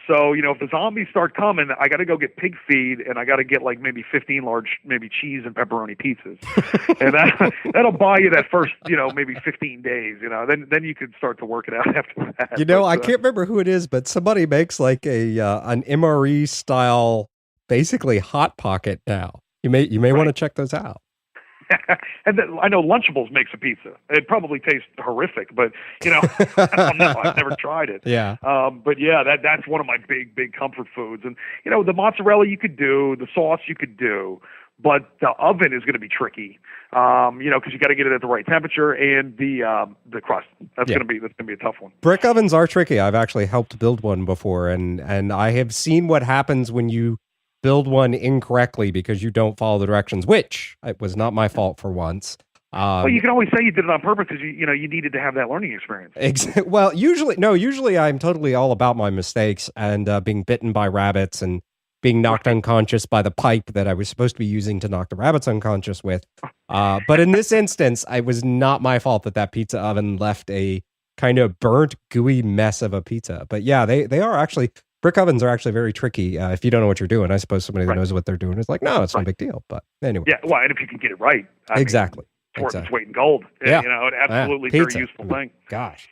So, you know, if the zombies start coming, I got to go get pig feed, and I got to get like maybe 15 large, maybe cheese and pepperoni pizzas. And that'll buy you that first, you know, maybe 15 days, you know, then you can start to work it out after that. You know, I can't remember who it is, but somebody makes like an MRE style, basically Hot Pocket now. You may want to check those out. And I know Lunchables makes a pizza. It probably tastes horrific, but you know, I don't know. I've never tried it. Yeah. But yeah, that's one of my big comfort foods. And you know, the mozzarella you could do, the sauce you could do, but the oven is going to be tricky. You know, because you got to get it at the right temperature, and the crust. That's going to be a tough one. Brick ovens are tricky. I've actually helped build one before, and I have seen what happens when you build one incorrectly because you don't follow the directions, which it was not my fault for once. Well, you can always say you did it on purpose because you needed to have that learning experience. Well, usually I'm totally all about my mistakes and being bitten by rabbits and being knocked unconscious by the pipe that I was supposed to be using to knock the rabbits unconscious with. But in this instance, it was not my fault that pizza oven left a kind of burnt, gooey mess of a pizza. But yeah, they are actually... Brick ovens are actually very tricky if you don't know what you're doing. I suppose somebody that knows what they're doing is like, no, it's no big deal. But anyway. Yeah, well, and if you can get it right. Exactly. It's worth its weight in gold. Yeah. You know, an absolutely very useful thing. Gosh.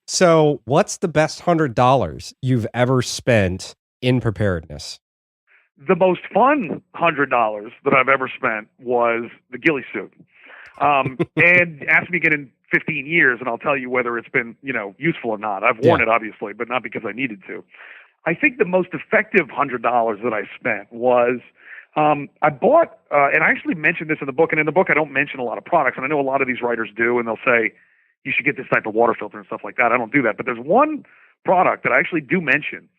So what's the best $100 you've ever spent in preparedness? The most fun $100 that I've ever spent was the ghillie suit. And ask me again in 15 years, and I'll tell you whether it's been, you know, useful or not. I've worn it, obviously, but not because I needed to. I think the most effective $100 that I spent was I bought, and I actually mentioned this in the book, and in the book I don't mention a lot of products, and I know a lot of these writers do, and they'll say, you should get this type of water filter and stuff like that. I don't do that, but there's one product that I actually do mention.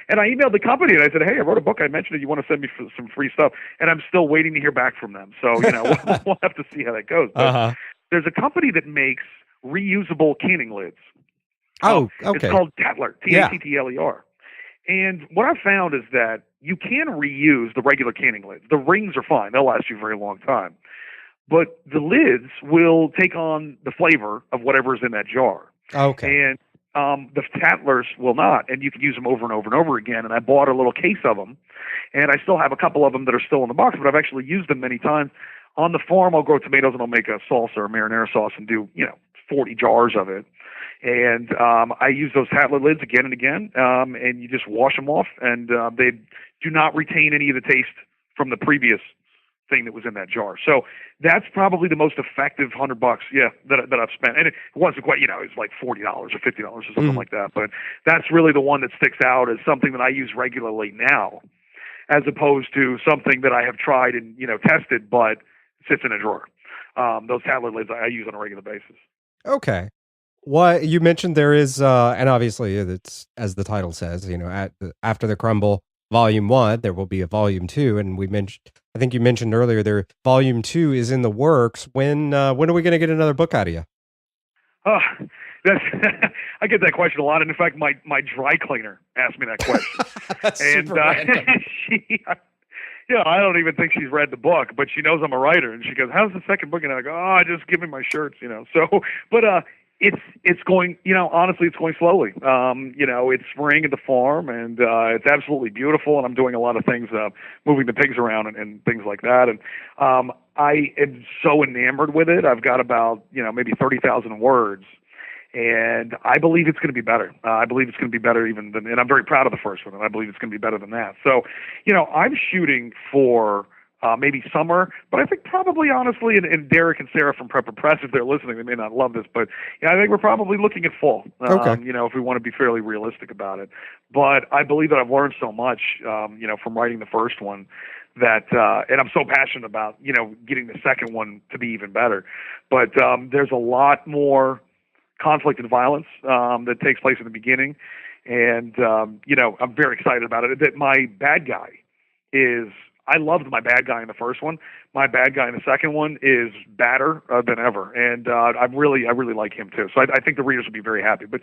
And I emailed the company and I said, hey, I wrote a book. I mentioned it. You want to send me some free stuff? And I'm still waiting to hear back from them. So, you know, we'll have to see how that goes. But there's a company that makes reusable canning lids. Oh, okay. It's called Tattler, Tattler. And what I've found is that you can reuse the regular canning lids. The rings are fine. They'll last you a very long time. But the lids will take on the flavor of whatever's in that jar. Okay. And the Tattlers will not, and you can use them over and over and over again. And I bought a little case of them, and I still have a couple of them that are still in the box, but I've actually used them many times. On the farm, I'll grow tomatoes and I'll make a salsa or marinara sauce and do, 40 jars of it. And I use those Tattler lids again and again, and you just wash them off, and they do not retain any of the taste from the previous thing that was in that jar. So that's probably the most effective $100, that I've spent. And it wasn't quite, it's like $40 or $50 or something like that. But that's really the one that sticks out as something that I use regularly now, as opposed to something that I have tried and, tested, but sits in a drawer. Those tablet lids I use on a regular basis. Okay. What you mentioned there is, and obviously it's, as the title says, After the Crumble, Volume 1, there will be a Volume 2, and I think you mentioned earlier there, Volume 2 is in the works. When are we going to get another book out of you? That's I get that question a lot, and in fact, my dry cleaner asked me that question. That's and super random. I don't even think she's read the book, but she knows I'm a writer, and she goes, "How's the second book?" And I go, just give me my shirts, So, but it's going, honestly, it's going slowly. It's spring at the farm, and it's absolutely beautiful, and I'm doing a lot of things, moving the pigs around and things like that. And I am so enamored with it. I've got about, maybe 30,000 words, and I believe it's going to be better. I believe it's going to be better even than, and I'm very proud of the first one, and I believe it's going to be better than that. So, I'm shooting for maybe summer, but I think probably, honestly, and Derek and Sarah from Prepper Press, if they're listening, they may not love this, but I think we're probably looking at fall, okay. If we want to be fairly realistic about it. But I believe that I've learned so much, from writing the first one that, and I'm so passionate about, getting the second one to be even better. But there's a lot more conflict and violence that takes place in the beginning. And, I'm very excited about it. That my bad guy is, I loved my bad guy in the first one. My bad guy in the second one is badder than ever. And I really like him too. So I think the readers will be very happy. But,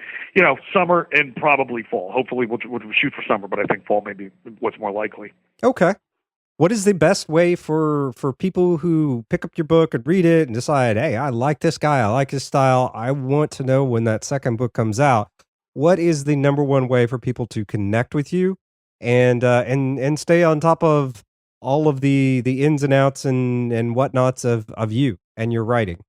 summer and probably fall. Hopefully we'll shoot for summer, but I think fall may be what's more likely. Okay. What is the best way for people who pick up your book and read it and decide, hey, I like this guy, I like his style, I want to know when that second book comes out? What is the number one way for people to connect with you and stay on top of all of the ins and outs and whatnots of you and your writing?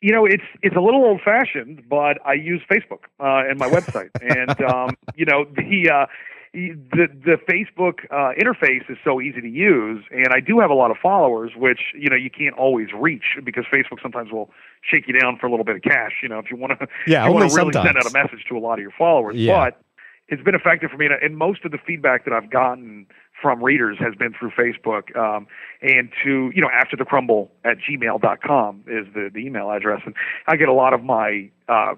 It's a little old fashioned, but I use Facebook and my website, and the Facebook interface is so easy to use, and I do have a lot of followers, which you can't always reach because Facebook sometimes will shake you down for a little bit of cash. If you want to, really send out a message to a lot of your followers. Yeah. But it's been effective for me, and most of the feedback that I've gotten from readers has been through Facebook, and to, afterthecrumble@gmail.com is the email address. And I get a lot of my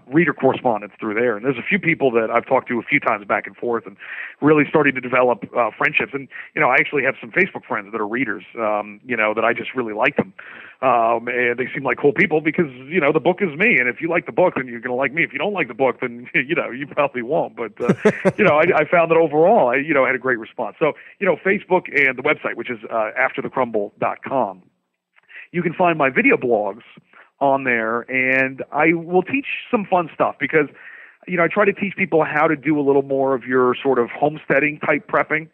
reader correspondence through there. And there's a few people that I've talked to a few times back and forth and really starting to develop friendships. And, I actually have some Facebook friends that are readers, that I just really like them. And they seem like cool people because, the book is me. And if you like the book, then you're going to like me. If you don't like the book, then, you probably won't. But, I found that overall, I had a great response. So, Facebook and the website, which is afterthecrumble.com. You can find my video blogs on there, and I will teach some fun stuff because, I try to teach people how to do a little more of your sort of homesteading type prepping.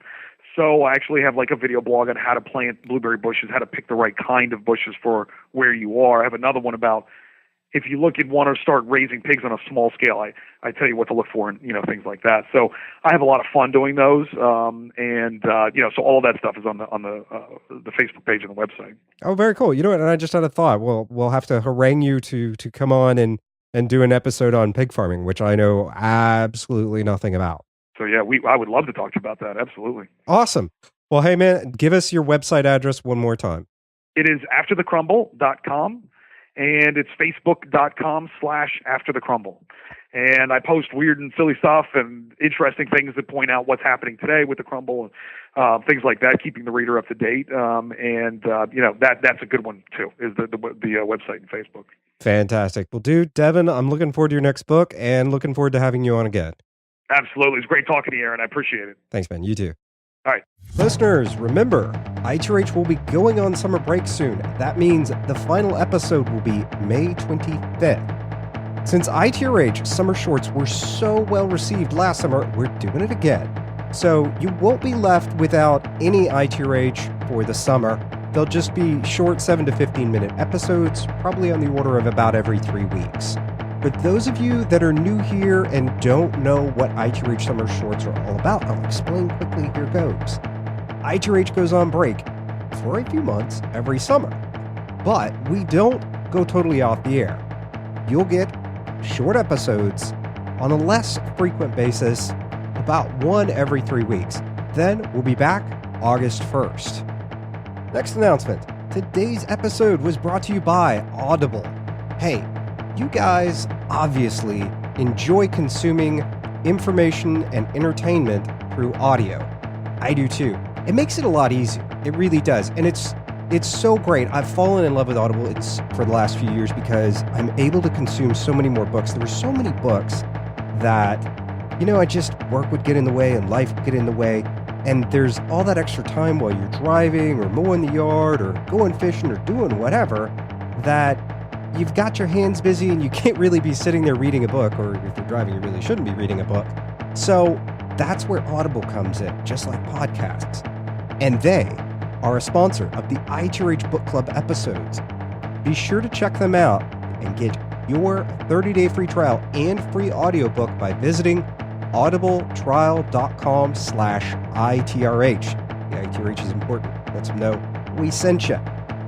So I actually have like a video blog on how to plant blueberry bushes, how to pick the right kind of bushes for where you are. I have another one about if you look and want to start raising pigs on a small scale, I tell you what to look for and, things like that. So I have a lot of fun doing those. So all of that stuff is on the Facebook page and the website. Oh, very cool. And I just had a thought. We'll have to harangue you to come on and do an episode on pig farming, which I know absolutely nothing about. So yeah, I would love to talk to you about that. Absolutely. Awesome. Well, hey man, give us your website address one more time. It is afterthecrumble.com. And it's facebook.com/afterthecrumble. And I post weird and silly stuff and interesting things that point out what's happening today with the crumble and things like that, keeping the reader up to date. That's a good one too, is the website and Facebook. Fantastic. Well, dude, Devon, I'm looking forward to your next book and looking forward to having you on again. Absolutely. It's great talking to you, Aaron. I appreciate it. Thanks, man. You too. All right. Listeners, remember, ITRH will be going on summer break soon. That means the final episode will be May 25th. Since ITRH summer shorts were so well received last summer, we're doing it again. So you won't be left without any ITRH for the summer. They'll just be short 7 to 15 minute episodes, probably on the order of about every 3 weeks. For those of you that are new here and don't know what ITRH summer shorts are all about, I'll explain quickly. Here goes. ITRH goes on break for a few months every summer. But we don't go totally off the air. You'll get short episodes on a less frequent basis, about one every 3 weeks. Then we'll be back August 1st. Next announcement. Today's episode was brought to you by Audible. Hey, you guys obviously enjoy consuming information and entertainment through audio. I do too. It makes it a lot easier. It really does. And it's so great. I've fallen in love with Audible for the last few years because I'm able to consume so many more books. There were so many books that, I just work would get in the way and life would get in the way. And there's all that extra time while you're driving or mowing the yard or going fishing or doing whatever that you've got your hands busy and you can't really be sitting there reading a book, or if you're driving, you really shouldn't be reading a book. So that's where Audible comes in, just like podcasts. And they are a sponsor of the ITRH Book Club episodes. Be sure to check them out and get your 30-day free trial and free audiobook by visiting audibletrial.com/ITRH. The ITRH is important. Lets them know we sent you.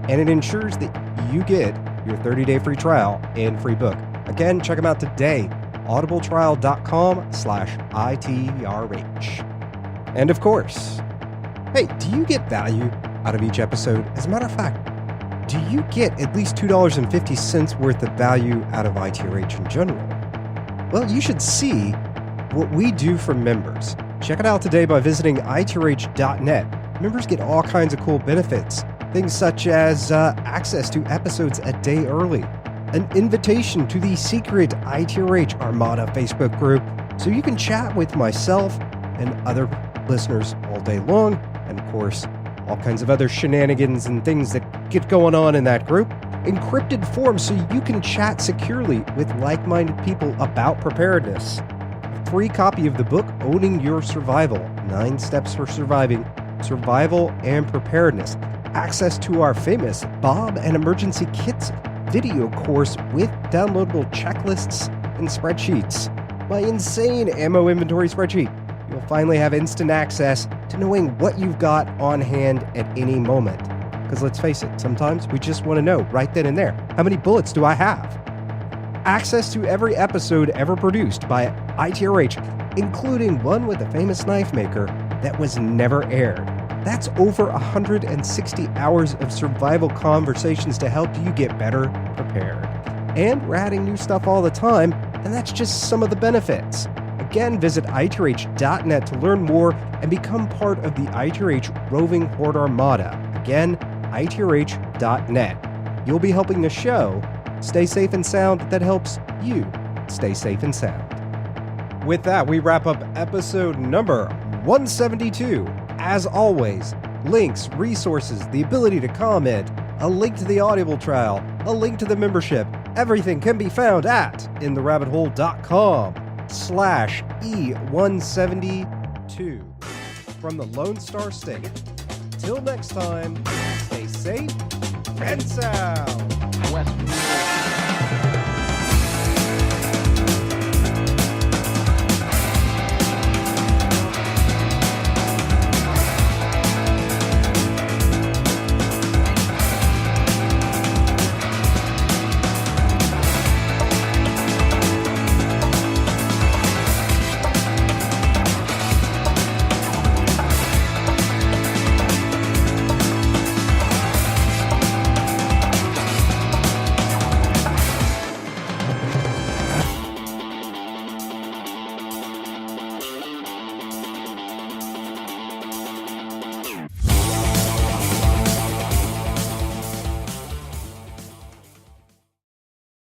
And it ensures that you get your 30-day free trial and free book. Again, check them out today. audibletrial.com/ITRH. And of course, hey, do you get value out of each episode? As a matter of fact, do you get at least $2.50 worth of value out of ITRH in general? Well, you should see what we do for members. Check it out today by visiting ITRH.net. Members get all kinds of cool benefits. Things such as access to episodes a day early, an invitation to the secret ITRH Armada Facebook group so you can chat with myself and other listeners all day long, and of course, all kinds of other shenanigans and things that get going on in that group. Encrypted forums so you can chat securely with like-minded people about preparedness. A free copy of the book Owning Your Survival, 9 Steps for Surviving, Survival and Preparedness. Access to our famous Bob and Emergency Kits video course with downloadable checklists and spreadsheets. My insane ammo inventory spreadsheet. You'll finally have instant access to knowing what you've got on hand at any moment. Because let's face it, sometimes we just want to know right then and there, how many bullets do I have? Access to every episode ever produced by ITRH, including one with a famous knife maker that was never aired. That's over 160 hours of survival conversations to help you get better prepared. And we're adding new stuff all the time, and that's just some of the benefits. Again, visit ITRH.net to learn more and become part of the ITRH Roving Horde Armada. Again, ITRH.net. You'll be helping the show stay safe and sound that helps you stay safe and sound. With that, we wrap up episode number 172. As always, links, resources, the ability to comment, a link to the Audible trial, a link to the membership, everything can be found at intherabbithole.com/E172. From the Lone Star State. Till next time, stay safe and sound. West.